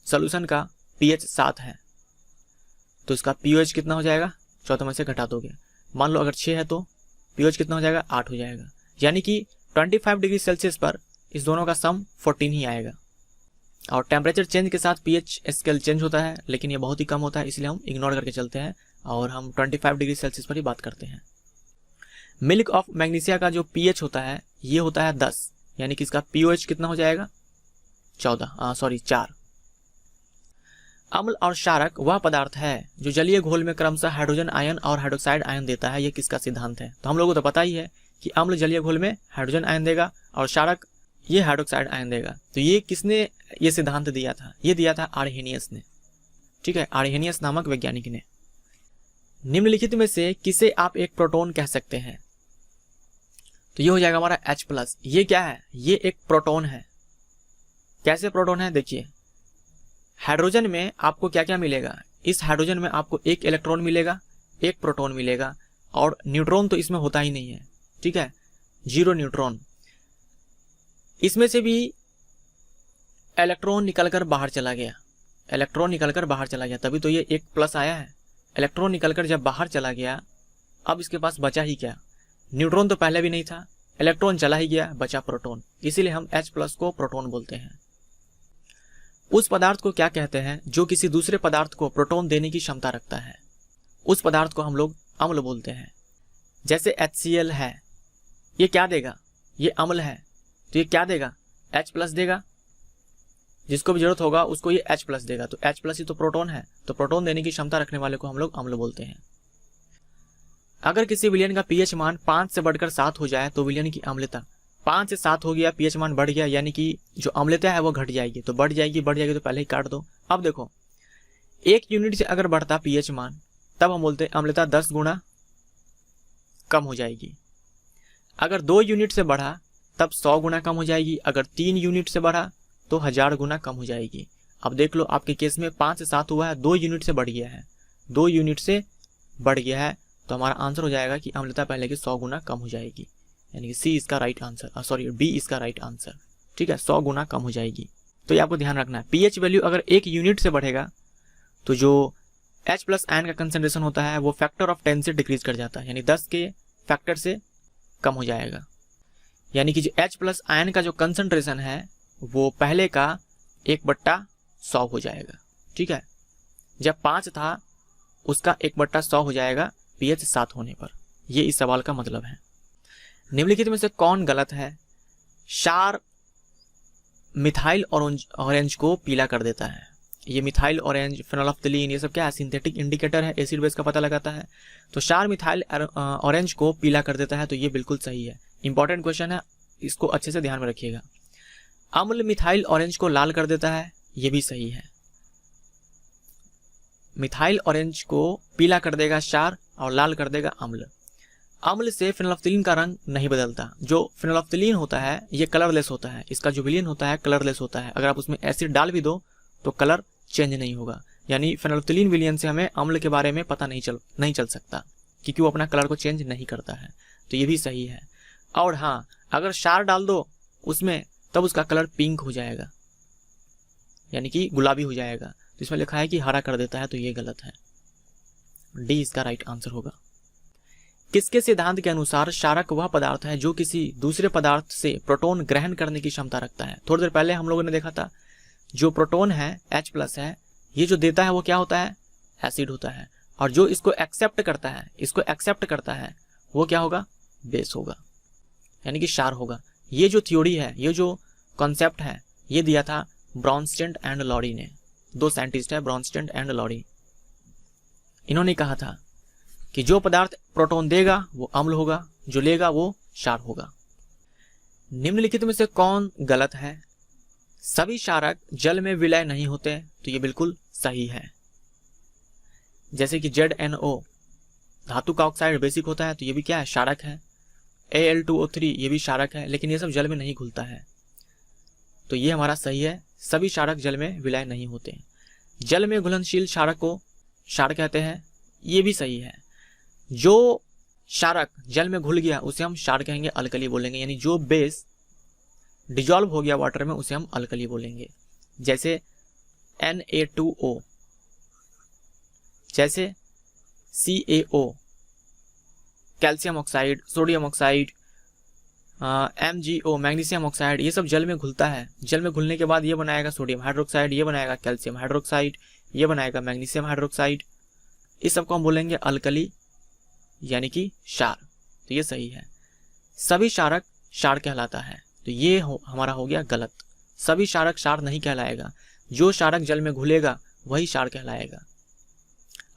सॉल्यूशन का pH 7 है तो इसका pOH कितना हो जाएगा, 14 में से घटा दोगे। मान लो अगर 6 है तो pOH कितना हो जाएगा, 8 हो जाएगा। यानी कि 25 डिग्री सेल्सियस पर इस दोनों का सम 14 ही आएगा। और टेम्परेचर चेंज के साथ pH स्केल चेंज होता है, लेकिन ये बहुत ही कम होता है, इसलिए हम इग्नोर करके चलते हैं और हम 25 डिग्री सेल्सियस पर ही बात करते हैं। मिल्क ऑफ मैग्नीशिया का जो pH होता है ये होता है 10, यानी कि इसका pOH कितना हो जाएगा, 4। अम्ल और क्षारक वह पदार्थ है जो जलीय घोल में क्रमशः हाइड्रोजन आयन और हाइड्रोक्साइड आयन देता है। ये किसका सिद्धांत है? तो हम लोगों को तो पता ही है कि अम्ल जलीय घोल में हाइड्रोजन आयन देगा और क्षारक ये हाइड्रोक्साइड आयन देगा। तो ये किसने ये सिद्धांत दिया था? ये दिया था आर्हेनियस ने। ठीक है, आर्हेनियस नामक वैज्ञानिक ने। निम्नलिखित में से किसे आप एक प्रोटॉन कह सकते हैं? तो ये हो जाएगा हमारा H+। ये क्या है? ये एक प्रोटॉन है। कैसे प्रोटॉन है? देखिए, हाइड्रोजन में आपको क्या क्या मिलेगा? इस हाइड्रोजन में आपको एक इलेक्ट्रॉन मिलेगा, एक प्रोटॉन मिलेगा और न्यूट्रॉन तो इसमें होता ही नहीं है। ठीक है, 0 न्यूट्रॉन। इसमें से भी इलेक्ट्रॉन निकलकर बाहर चला गया, इलेक्ट्रॉन निकलकर बाहर चला गया, तभी तो ये एक प्लस आया है। इलेक्ट्रॉन निकलकर जब बाहर चला गया, अब इसके पास बचा ही क्या? न्यूट्रॉन तो पहले भी नहीं था, इलेक्ट्रॉन चला ही गया, बचा प्रोटॉन। इसीलिए हम H+ को प्रोटॉन बोलते हैं। उस पदार्थ को क्या कहते हैं जो किसी दूसरे पदार्थ को प्रोटॉन देने की क्षमता रखता है? उस पदार्थ को हम लोग अम्ल बोलते हैं। जैसे HCl है, ये क्या देगा? ये अम्ल है, तो ये क्या देगा? H+ देगा। जिसको भी जरूरत होगा उसको ये H+ देगा, तो H+ ही तो प्रोटॉन है, तो प्रोटॉन देने की क्षमता रखने वाले को हम लोग अम्ल बोलते हैं। अगर किसी विलयन का pH मान 5 से बढ़कर 7 हो जाए तो विलयन की अम्लता 5 से 7 हो गया, pH मान बढ़ गया, यानी कि जो अम्लता है वो घट जाएगी। तो बढ़ जाएगी तो पहले ही काट दो। अब देखो, 1 यूनिट से अगर बढ़ता pH मान, तब हम बोलते हैं अम्लता 10 गुना कम हो जाएगी। अगर 2 यूनिट से बढ़ा तब 100 गुना कम हो जाएगी। अगर 3 यूनिट से बढ़ा तो 1000 गुना कम हो जाएगी। अब देख लो, आपके केस में 5 से 7 हुआ है, 2 यूनिट से बढ़ गया है, 2 यूनिट से बढ़ गया है, तो हमारा आंसर हो जाएगा कि अम्लता पहले की 100 गुना कम हो जाएगी, यानी कि सी इसका राइट आंसर, सॉरी बी इसका राइट आंसर। ठीक है, 100 गुना कम हो जाएगी। तो ये आपको ध्यान रखना है। pH वैल्यू अगर 1 यूनिट से बढ़ेगा तो जो H+ आयन का कंसंट्रेशन होता है वो फैक्टर ऑफ 10 से डिक्रीज कर जाता है, यानी 10 के फैक्टर से कम हो जाएगा। यानी कि जो H+ आयन का जो कंसंट्रेशन है वो पहले का 1/100 हो जाएगा। ठीक है, जब 5 था उसका 1/100 हो जाएगा pH 7 होने पर। ये इस सवाल का मतलब है। निम्नलिखित में से कौन गलत है? क्षार मिथाइल ऑरेंज को पीला कर देता है। ये मिथाइल ऑरेंज, फेनोल्फ्थलीन, ये सब क्या है? सिंथेटिक इंडिकेटर है, एसिड बेस का पता लगाता है। तो क्षार मिथाइल ऑरेंज को पीला कर देता है, तो ये बिल्कुल सही है। इंपॉर्टेंट क्वेश्चन है, इसको अच्छे से ध्यान में रखिएगा। अम्ल मिथाइल ऑरेंज को लाल कर देता है, ये भी सही है। मिथाइल ऑरेंज को पीला कर देगा क्षार और लाल कर देगा अम्ल। अम्ल से फेनोल्फ्थलीन का रंग नहीं बदलता। जो फेनोल्फ्थलीन होता है ये कलरलेस होता है, इसका जो विलयन होता है कलरलेस होता है। अगर आप उसमें एसिड डाल भी दो तो कलर चेंज नहीं होगा। यानी फेनोल्फ्थलीन विलयन से हमें अम्ल के बारे में पता नहीं चल सकता, क्योंकि वो अपना कलर को चेंज नहीं करता है। तो ये भी सही है। और हाँ, अगर क्षार डाल दो उसमें तब उसका कलर पिंक हो जाएगा, यानी कि गुलाबी हो जाएगा। तो इसमें लिखा है कि हरा कर देता है, तो ये गलत है। डी इसका राइट आंसर होगा। किसके सिद्धांत के अनुसार क्षारक वह पदार्थ है जो किसी दूसरे पदार्थ से प्रोटॉन ग्रहण करने की क्षमता रखता है? थोड़ी देर पहले हम लोगों ने देखा था, जो प्रोटॉन है H+ है, ये जो देता है वो क्या होता है? एसिड होता है। और जो इसको एक्सेप्ट करता है वो क्या होगा? बेस होगा, यानी कि क्षार होगा। ये जो थ्योरी है, ये जो कॉन्सेप्ट है, ये दिया था ब्रॉन्स्टेड एंड लॉरी ने। 2 साइंटिस्ट है, ब्रॉन्स्टेड एंड लॉरी। इन्होंने कहा था कि जो पदार्थ प्रोटॉन देगा वो अम्ल होगा, जो लेगा वो क्षार होगा। निम्नलिखित में से कौन गलत है? सभी क्षारक जल में विलय नहीं होते, तो ये बिल्कुल सही है। जैसे कि ZNO धातु का ऑक्साइड बेसिक होता है, तो ये भी क्या है? क्षारक है। Al2O3 ये भी क्षारक है, लेकिन ये सब जल में नहीं घुलता है, तो ये हमारा सही है। सभी क्षारक जल में विलय नहीं होते। जल में घुलनशील क्षारक को क्षार कहते हैं, ये भी सही है। जो क्षारक जल में घुल गया उसे हम क्षार कहेंगे, अल्कली बोलेंगे। यानी जो बेस डिजॉल्व हो गया वाटर में उसे हम अल्कली बोलेंगे। जैसे Na2O, जैसे CaO, calcium oxide, sodium oxide, MgO, magnesium oxide, ये सब जल में घुलता है। जल में घुलने के बाद ये बनाएगा सोडियम हाइड्रोक्साइड, ये बनाएगा कैल्शियम हाइड्रोक्साइड, ये बनाएगा मैग्नीशियम हाइड्रोक्साइड। इस सबको हम बोलेंगे अल्कली यानी कि क्षार। तो ये सही है। सभी क्षारक क्षार कहलाता है, तो ये हमारा हो गया गलत। सभी क्षारक क्षार नहीं कहलाएगा, जो क्षारक जल में घुलेगा वही क्षार कहलाएगा,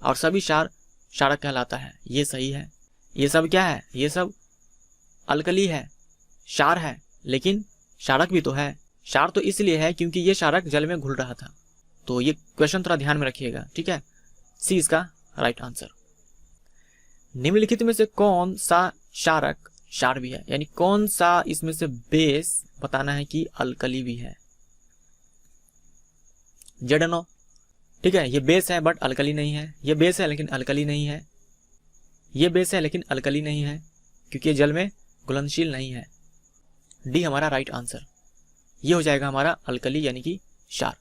और सभी क्षार क्षारक कहलाता है, ये सही है। ये सब क्या है? ये सब अल्कली है, क्षार है, लेकिन क्षारक भी तो है। क्षार तो इसलिए है क्योंकि ये क्षारक जल में घुल रहा था। तो ये क्वेश्चन थोड़ा ध्यान में रखिएगा, ठीक है। सी इसका राइट आंसर। निम्नलिखित में से कौन सा क्षारक क्षार भी है, यानी कौन सा इसमें से बेस बताना है कि अल्कली भी है। ZNO, ठीक है, ये बेस है बट अल्कली नहीं है। ये बेस है लेकिन अल्कली नहीं है। ये बेस है लेकिन अल्कली नहीं है, क्योंकि ये जल में घुलनशील नहीं है। डी हमारा राइट आंसर। ये हो जाएगा हमारा अल्कली यानी कि क्षार।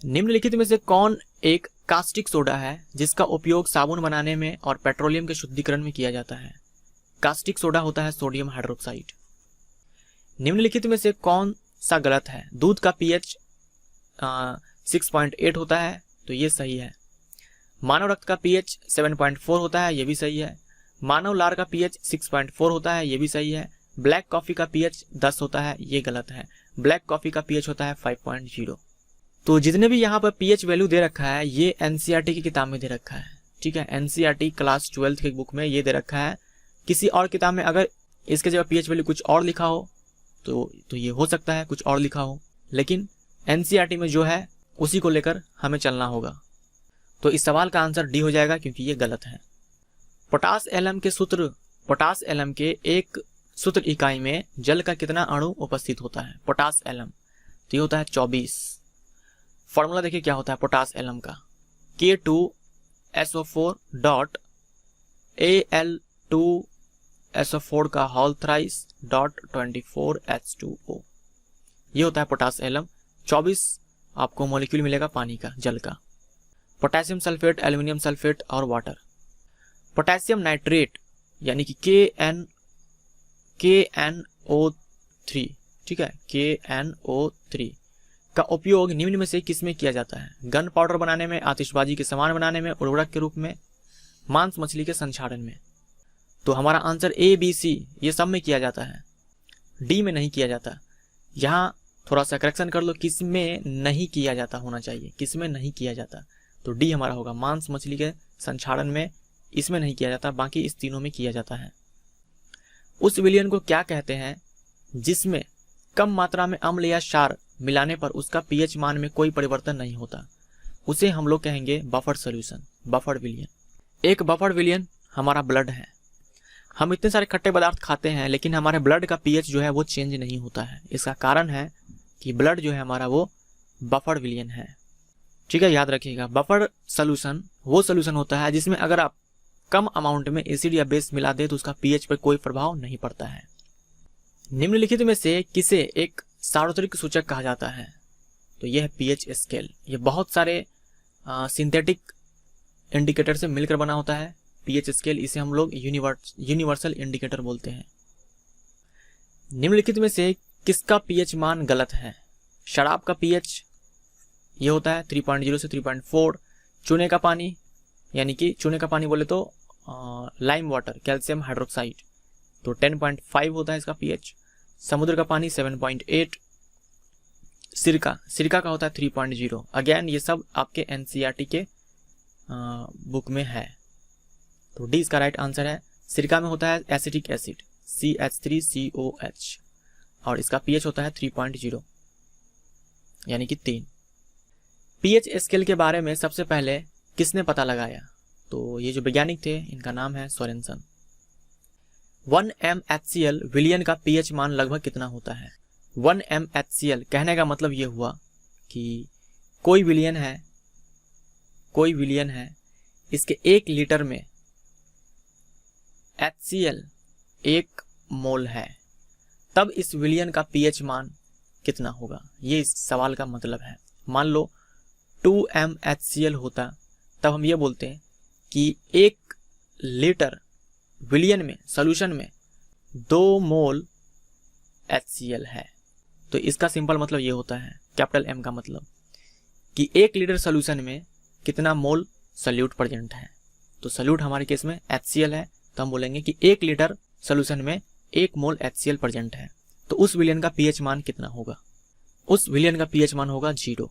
निम्नलिखित में से कौन एक कास्टिक सोडा है जिसका उपयोग साबुन बनाने में और पेट्रोलियम के शुद्धिकरण में किया जाता है। कास्टिक सोडा होता है सोडियम हाइड्रोक्साइड। निम्नलिखित में से कौन सा गलत है। दूध का pH 6.8 होता है, तो ये सही है। मानव रक्त का pH 7.4 होता है, ये भी सही है। मानव लार का pH 6.4 होता है, ये भी सही है। ब्लैक कॉफी का pH 10 होता है, ये गलत है। ब्लैक कॉफी का pH होता है 5.0। तो जितने भी यहाँ पर pH वैल्यू दे रखा है ये NCERT की किताब में दे रखा है, ठीक है। NCERT क्लास 12 की बुक में ये दे रखा है। किसी और किताब में अगर इसके जगह pH वैल्यू कुछ और लिखा हो तो ये हो सकता है कुछ और लिखा हो, लेकिन NCERT में जो है उसी को लेकर हमें चलना होगा। तो इस सवाल का आंसर डी हो जाएगा क्योंकि ये गलत है। पोटास एलम के सूत्र, पोटास एलम के एक सूत्र इकाई में जल का कितना अणु उपस्थित होता है। पोटास एलम, तो ये होता है 24। फॉर्मूला देखिए क्या होता है पोटास एलम का, K2SO4 डॉट Al2SO4 का होल थ्राइस डॉट 24H2O। ये होता है पोटास एलम। 24 आपको मॉलिक्यूल मिलेगा पानी का, जल का। पोटेशियम सल्फेट, एल्यूमिनियम सल्फेट और वाटर। पोटेशियम नाइट्रेट यानी कि KNO3, ठीक है, KNO3 का उपयोग निम्न में से किस में किया जाता है। गन पाउडर बनाने में, आतिशबाजी के सामान बनाने में, उर्वरक के रूप में, मांस मछली के संक्षारण में। तो हमारा आंसर ABC ये सब में किया जाता है, डी में नहीं किया जाता। यहाँ थोड़ा सा करेक्शन कर लो, किस में नहीं किया जाता होना चाहिए, किस में नहीं किया जाता। तो डी हमारा होगा मांस मछली के संक्षारण में, इसमें नहीं किया जाता, बाकी इस तीनों में किया जाता है। उस विलयन को क्या कहते हैं जिसमें कम मात्रा में अम्ल या क्षार मिलाने पर उसका pH मान में कोई परिवर्तन नहीं होता। उसे हम लोग कहेंगे बफर सोल्यूशन, बफर विलयन। एक बफर विलयन हमारा ब्लड है। हम इतने सारे खट्टे पदार्थ खाते हैं लेकिन हमारे ब्लड का pH जो है वो चेंज नहीं होता है। इसका कारण है कि ब्लड जो है हमारा वो बफर विलयन है, ठीक है, याद रखिएगा। बफर सोल्यूशन वो सोल्यूशन होता है जिसमें अगर आप कम अमाउंट में एसिड या बेस मिला दे तो उसका pH पर कोई प्रभाव नहीं पड़ता है। निम्नलिखित में से किसे एक सार्वत्रिक सूचक कहा जाता है। तो यह है pH स्केल। ये बहुत सारे सिंथेटिक इंडिकेटर से मिलकर बना होता है pH स्केल। इसे हम लोग यूनिवर्सल इंडिकेटर बोलते हैं। निम्नलिखित में से किसका pH मान गलत है। शराब का pH ये होता है 3.0 से 3.4। चूने का पानी, यानी कि चूने का पानी बोले तो लाइम वाटर, कैल्शियम हाइड्रोक्साइड, तो 10.5 होता है इसका pH। समुद्र का पानी 7.8। सिरका का होता है 3.0। अगेन ये सब आपके NCERT के बुक में है। तो डी इसका राइट आंसर है। सिरका में होता है एसिटिक एसिड CH3COH और इसका pH होता है 3.0 यानी कि 3। pH स्केल के बारे में सबसे पहले किसने पता लगाया। तो ये जो वैज्ञानिक थे इनका नाम है सोरेनसन। 1mHCl विलयन का pH मान लगभग कितना होता है। 1mHCl कहने का मतलब ये हुआ कि कोई विलयन है, इसके 1 लीटर में HCl 1 मोल है, तब इस विलयन का pH मान कितना होगा, ये इस सवाल का मतलब है। मान लो 2m HCl होता, तब हम ये बोलते हैं कि 1 लीटर विलियन में सॉल्यूशन में 2 मोल HCl है। तो इसका सिंपल मतलब ये होता है, कैपिटल M का मतलब कि 1 लीटर सॉल्यूशन में कितना मोल सॉल्यूट प्रेजेंट है। तो सॉल्यूट हमारे केस में HCl है, तो हम बोलेंगे कि 1 लीटर सॉल्यूशन में 1 मोल HCl प्रेजेंट है। तो उस विलियन का pH मान कितना होगा? उस विलियन का pH मान होगा 0।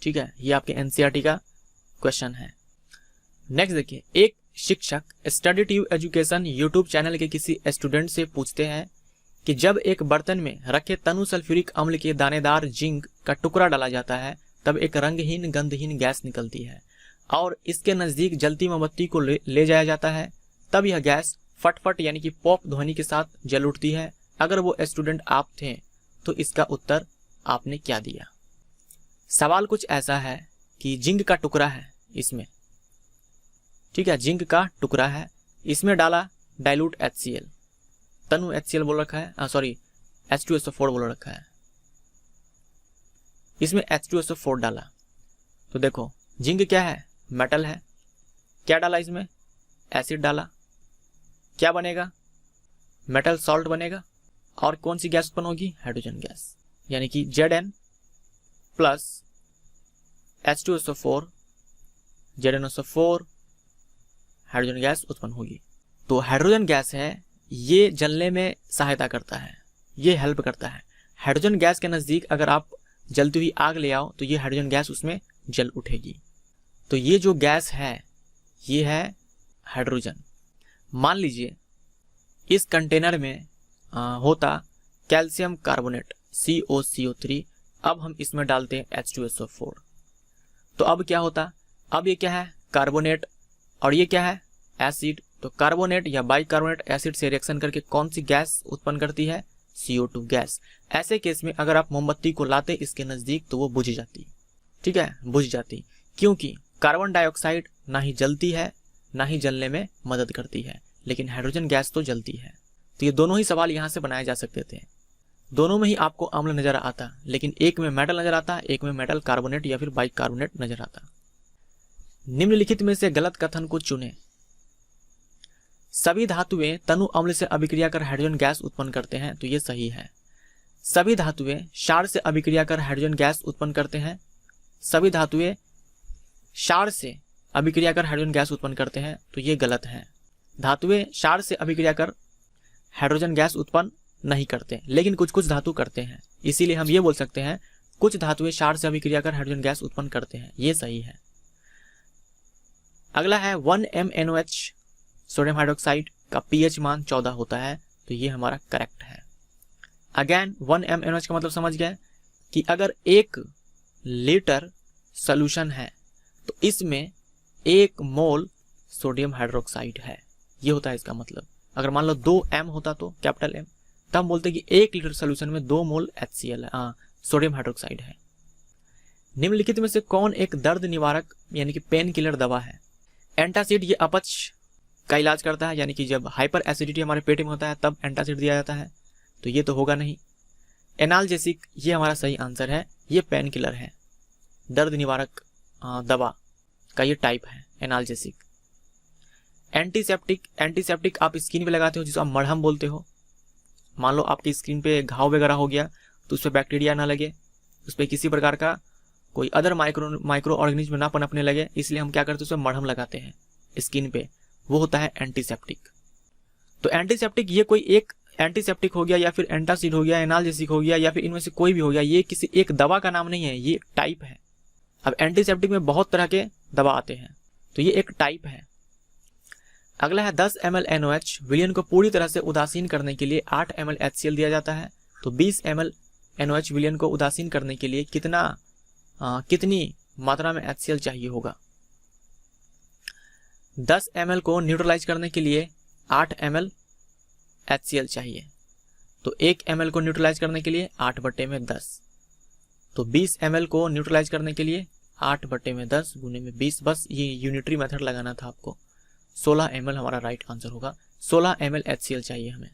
ठीक है, ये आपके NCERT का क्वेश्चन है। नेक्स्ट देखिए, एक शिक्षक study tube education YouTube channel के किसी स्टूडेंट से पूछते हैं कि जब एक बर्तन में रखे तनु सल्फ्यूरिक अम्ल के दानेदार जिंक का टुकड़ा डाला जाता है तब एक रंगहीन गंधहीन गैस निकलती है और इसके नजदीक जलती मोमबत्ती को ले जाया जाता है, तब यह गैस फटफट यानी कि पॉप ध्वनि के साथ जल उठती है। अगर वो स्टूडेंट आप थे तो इसका उत्तर आपने क्या दिया? सवाल कुछ ऐसा है कि जिंक का टुकड़ा है इसमें, ठीक है, जिंक का टुकड़ा है, इसमें डाला डाइल्यूट HCl, तनु HCl बोल रखा है, सॉरी H2SO4 बोल रखा है, इसमें H2SO4 डाला। तो देखो जिंक क्या है? मेटल है। क्या डाला इसमें? एसिड डाला। क्या बनेगा? मेटल सॉल्ट बनेगा। और कौन सी गैस उत्पन्न होगी? हाइड्रोजन गैस, यानी कि Zn plus H2SO4 ZnSO4 hydrogen gas उत्पन्न होगी। तो हाइड्रोजन गैस है, ये जलने में सहायता करता है, ये हेल्प करता है। हाइड्रोजन गैस के नज़दीक अगर आप जलती हुई आग ले आओ तो ये हाइड्रोजन गैस उसमें जल उठेगी। तो ये जो गैस है ये है हाइड्रोजन। मान लीजिए इस कंटेनर में होता कैल्शियम कार्बोनेट COCO3, अब हम इसमें डालते हैं H2SO4, तो अब क्या होता? अब ये क्या है? कार्बोनेट, और ये क्या है? एसिड। तो कार्बोनेट या बाइकार्बोनेट एसिड से रिएक्शन करके कौन सी गैस उत्पन्न करती है? CO2 gas. ऐसे केस में अगर आप मोमबत्ती को लाते इसके नज़दीक तो वो बुझ जाती, ठीक है, बुझ जाती, क्योंकि कार्बन डाइऑक्साइड ना ही जलती है ना ही जलने में मदद करती है, लेकिन हाइड्रोजन गैस तो जलती है। तो ये दोनों ही सवाल यहाँ से बनाए जा सकते थे। दोनों में ही आपको अम्ल नजर आता, लेकिन एक में मेटल नजर आता, एक में मेटल कार्बोनेट या फिर बाइकार्बोनेट नजर आता। निम्नलिखित में से गलत कथन को चुनें। सभी धातुएं तनु अम्ल से अभिक्रिया कर हाइड्रोजन गैस उत्पन्न करते हैं, तो ये सही है। सभी धातुएं क्षार से अभिक्रिया कर हाइड्रोजन गैस उत्पन्न करते हैं, सभी धातुएं क्षार से अभिक्रिया कर हाइड्रोजन गैस उत्पन्न करते हैं, तो ये गलत है। धातुएं क्षार से अभिक्रिया कर हाइड्रोजन गैस उत्पन्न नहीं करते, लेकिन कुछ कुछ धातु करते हैं, इसीलिए हम ये बोल सकते हैं कुछ धातुएं क्षार से अभिक्रिया कर हाइड्रोजन गैस उत्पन्न करते हैं, ये सही है। अगला है 1MnOH सोडियम हाइड्रोक्साइड का pH मान 14 होता है, तो ये हमारा करेक्ट है। अगेन 1MnOH का मतलब समझ गए कि अगर 1 लीटर सोल्यूशन है तो इसमें 1 मोल सोडियम हाइड्रोक्साइड है, ये होता है इसका मतलब। अगर मान लो 2m होता तो कैपिटल M, तब हम बोलते कि 1 लीटर सोल्यूशन में 2 मोल HCl है, सोडियम हाइड्रोक्साइड है। निम्नलिखित में से कौन एक दर्द निवारक यानी कि पेन किलर दवा है? एंटासिड, ये अपच का इलाज करता है, यानी कि जब हाइपर एसिडिटी हमारे पेट में होता है तब एंटासिड दिया जाता है, तो ये तो होगा नहीं। एनाल्जेसिक, ये हमारा सही आंसर है, ये पेन किलर है, दर्द निवारक दवा का ये टाइप है एनाल्जेसिक। एंटीसेप्टिक, एंटीसेप्टिक आप स्किन पे लगाते हो जिसको आप मरहम बोलते हो। मान लो आपकी स्किन पे घाव वगैरह हो गया तो उस पर बैक्टीरिया ना लगे, उस पर किसी प्रकार का कोई अदर माइक्रो ऑर्गेनिज्म ना पनपने लगे, इसलिए हम क्या करते हैं, उसमें मरहम लगाते हैं स्किन पे, वो होता है एंटीसेप्टिक। तो एंटीसेप्टिक ये कोई एक एंटीसेप्टिक हो गया या फिर एंटासिड हो गया, एनाल्जेसिक हो गया या फिर इनमें से कोई भी हो गया, ये किसी एक दवा का नाम नहीं है, ये टाइप है। अब एंटीसेप्टिक में बहुत तरह के दवा आते हैं, तो ये एक टाइप है। अगला है 10 ml NOH विलियन को पूरी तरह से उदासीन करने के लिए 8 ml HCl दिया जाता है, तो 20 ml NOH विलियन को उदासीन करने के लिए कितनी मात्रा में HCl चाहिए होगा? 10 ml को न्यूट्रलाइज करने के लिए 8 ml HCl चाहिए, तो 1 ml को न्यूट्रलाइज करने के लिए 8/10, तो 20 ml को न्यूट्रलाइज करने के लिए 8/10 गुने में 20, बस ये यूनिटरी मेथड लगाना था आपको। 16 ml हमारा राइट आंसर होगा, 16 ml HCl चाहिए हमें।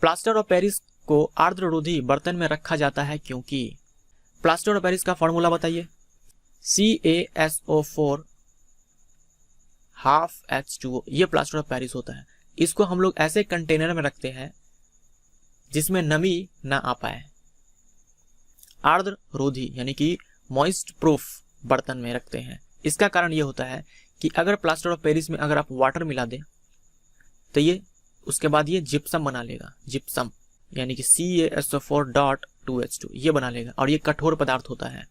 प्लास्टर ऑफ पेरिस को आर्द्ररोधी बर्तन में रखा जाता है क्योंकि प्लास्टर ऑफ पेरिस का फॉर्मूला बताइए। CaSO4 हाफ H2O, ये प्लास्टर ऑफ पेरिस होता है। इसको हम लोग ऐसे कंटेनर में रखते हैं जिसमें नमी ना आ पाए, आर्द्ररोधी यानी कि मॉइस्ट प्रूफ बर्तन में रखते हैं। इसका कारण ये होता है कि अगर प्लास्टर ऑफ पेरिस में अगर आप वाटर मिला दें तो ये उसके बाद ये जिप्सम बना लेगा, जिप्सम यानी कि CaSO4.2H2 ये बना लेगा और ये कठोर पदार्थ होता है।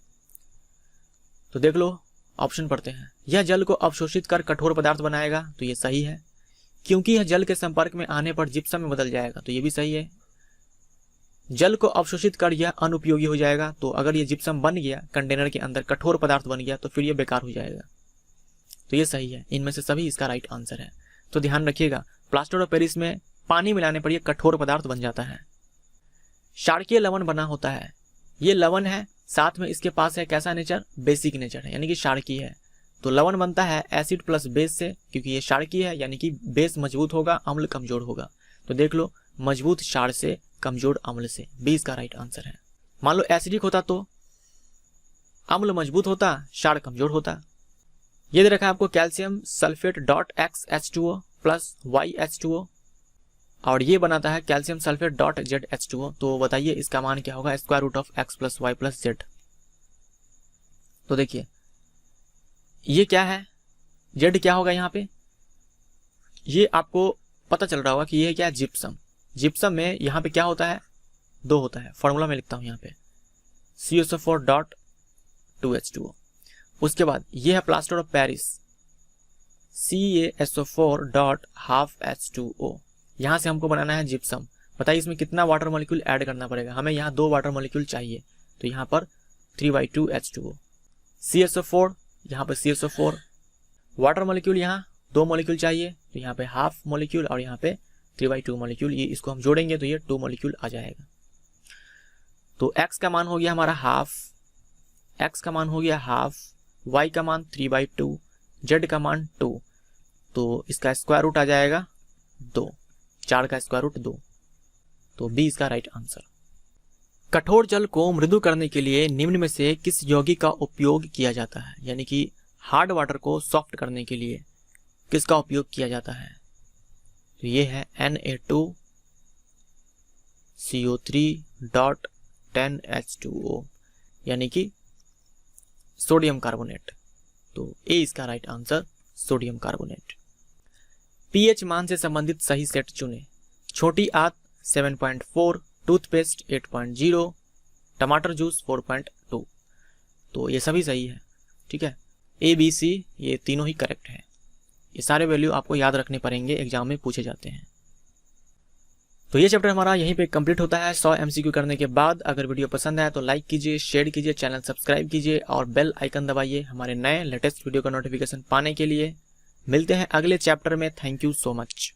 तो देख लो, ऑप्शन पढ़ते हैं। यह जल को अवशोषित कर कठोर पदार्थ बनाएगा, तो ये सही है, क्योंकि यह जल के संपर्क में आने पर जिप्सम में बदल जाएगा, तो ये भी सही है। जल को अवशोषित कर यह अनुपयोगी हो जाएगा, तो अगर ये जिप्सम बन गया कंटेनर के अंदर, कठोर पदार्थ बन गया, तो फिर ये बेकार हो जाएगा, तो ये सही है। इनमें से सभी इसका राइट आंसर है। तो ध्यान रखिएगा, प्लास्टर ऑफ पेरिस में पानी मिलाने पर यह कठोर पदार्थ बन जाता है। क्षारकीय लवण बना होता है, ये लवण है, साथ में इसके पास है कैसा नेचर, बेसिक नेचर है, यानी कि क्षारकीय है। तो लवण बनता है एसिड प्लस बेस से, क्योंकि ये क्षारकीय है, यानी कि बेस मजबूत होगा, अम्ल कमजोर होगा। तो देख लो, मजबूत क्षार से, कमजोर अम्ल से, 20 का राइट आंसर है। मान लो एसिडिक होता तो अम्ल मजबूत होता, क्षार कमजोर होता। ये दे रखा है आपको calcium sulphate .XH2O plus YH2O, और ये बनाता है कैल्शियम सल्फेट .ZH2O। तो बताइए इसका मान क्या होगा, square root of X plus Y plus Z। तो देखिए ये क्या है, Z क्या होगा यहाँ पे, ये आपको पता चल रहा होगा कि ये क्या है, जिप्सम। जिप्सम में यहाँ पे क्या होता है, 2 होता है, फॉर्मूला में लिखता हूँ यहाँ पे, CaSO4.2H2O। उसके बाद ये है प्लास्टर ऑफ पेरिस, CaSO4.12H2O। यहाँ से हमको बनाना है जिप्सम। बताइए इसमें कितना वाटर मॉलिक्यूल ऐड करना पड़ेगा, हमें यहाँ 2 वाटर मॉलिक्यूल चाहिए, तो यहाँ पर 3/2H2O। CaSO4, यहाँ पर CaSO4 वाटर मॉलिक्यूल, यहाँ 2 मॉलिक्यूल चाहिए, तो यहाँ पे हाफ मॉलिक्यूल और यहाँ पे 3/2 मॉलिक्यूल, ये इसको हम जोड़ेंगे तो ये 2 मॉलिक्यूल आ जाएगा। तो X का मान हो गया हमारा हाफ, X का मान हो गया हाफ, Y का मान 3/2, Z का मान 2, तो इसका स्क्वायर रूट आ जाएगा 2, 4 का स्क्वायर रूट 2, तो 20 का राइट आंसर। कठोर जल को मृदु करने के लिए निम्न में से किस यौगिक का उपयोग किया जाता है, यानी कि हार्ड वाटर को सॉफ्ट करने के लिए किसका उपयोग किया जाता है। तो ये है Na2CO3.10H2O, यानी कि सोडियम कार्बोनेट। तो ए इसका right answer, sodium carbonate. PH मान से संबंधित सही सेट चुने। छोटी आंत 7.4, टूथपेस्ट 8.0, टमाटर जूस 4.2। तो ये सभी सही है, ठीक है। ABC ये तीनों ही करेक्ट है। ये सारे वैल्यू आपको याद रखने पड़ेंगे, एग्जाम में पूछे जाते हैं। तो ये चैप्टर हमारा यहीं पे कंप्लीट होता है 100 MCQ करने के बाद। अगर वीडियो पसंद आए तो लाइक कीजिए, शेयर कीजिए, चैनल सब्सक्राइब कीजिए और बेल आइकन दबाइए हमारे नए लेटेस्ट वीडियो का नोटिफिकेशन पाने के लिए। मिलते हैं अगले चैप्टर में। Thank you so much.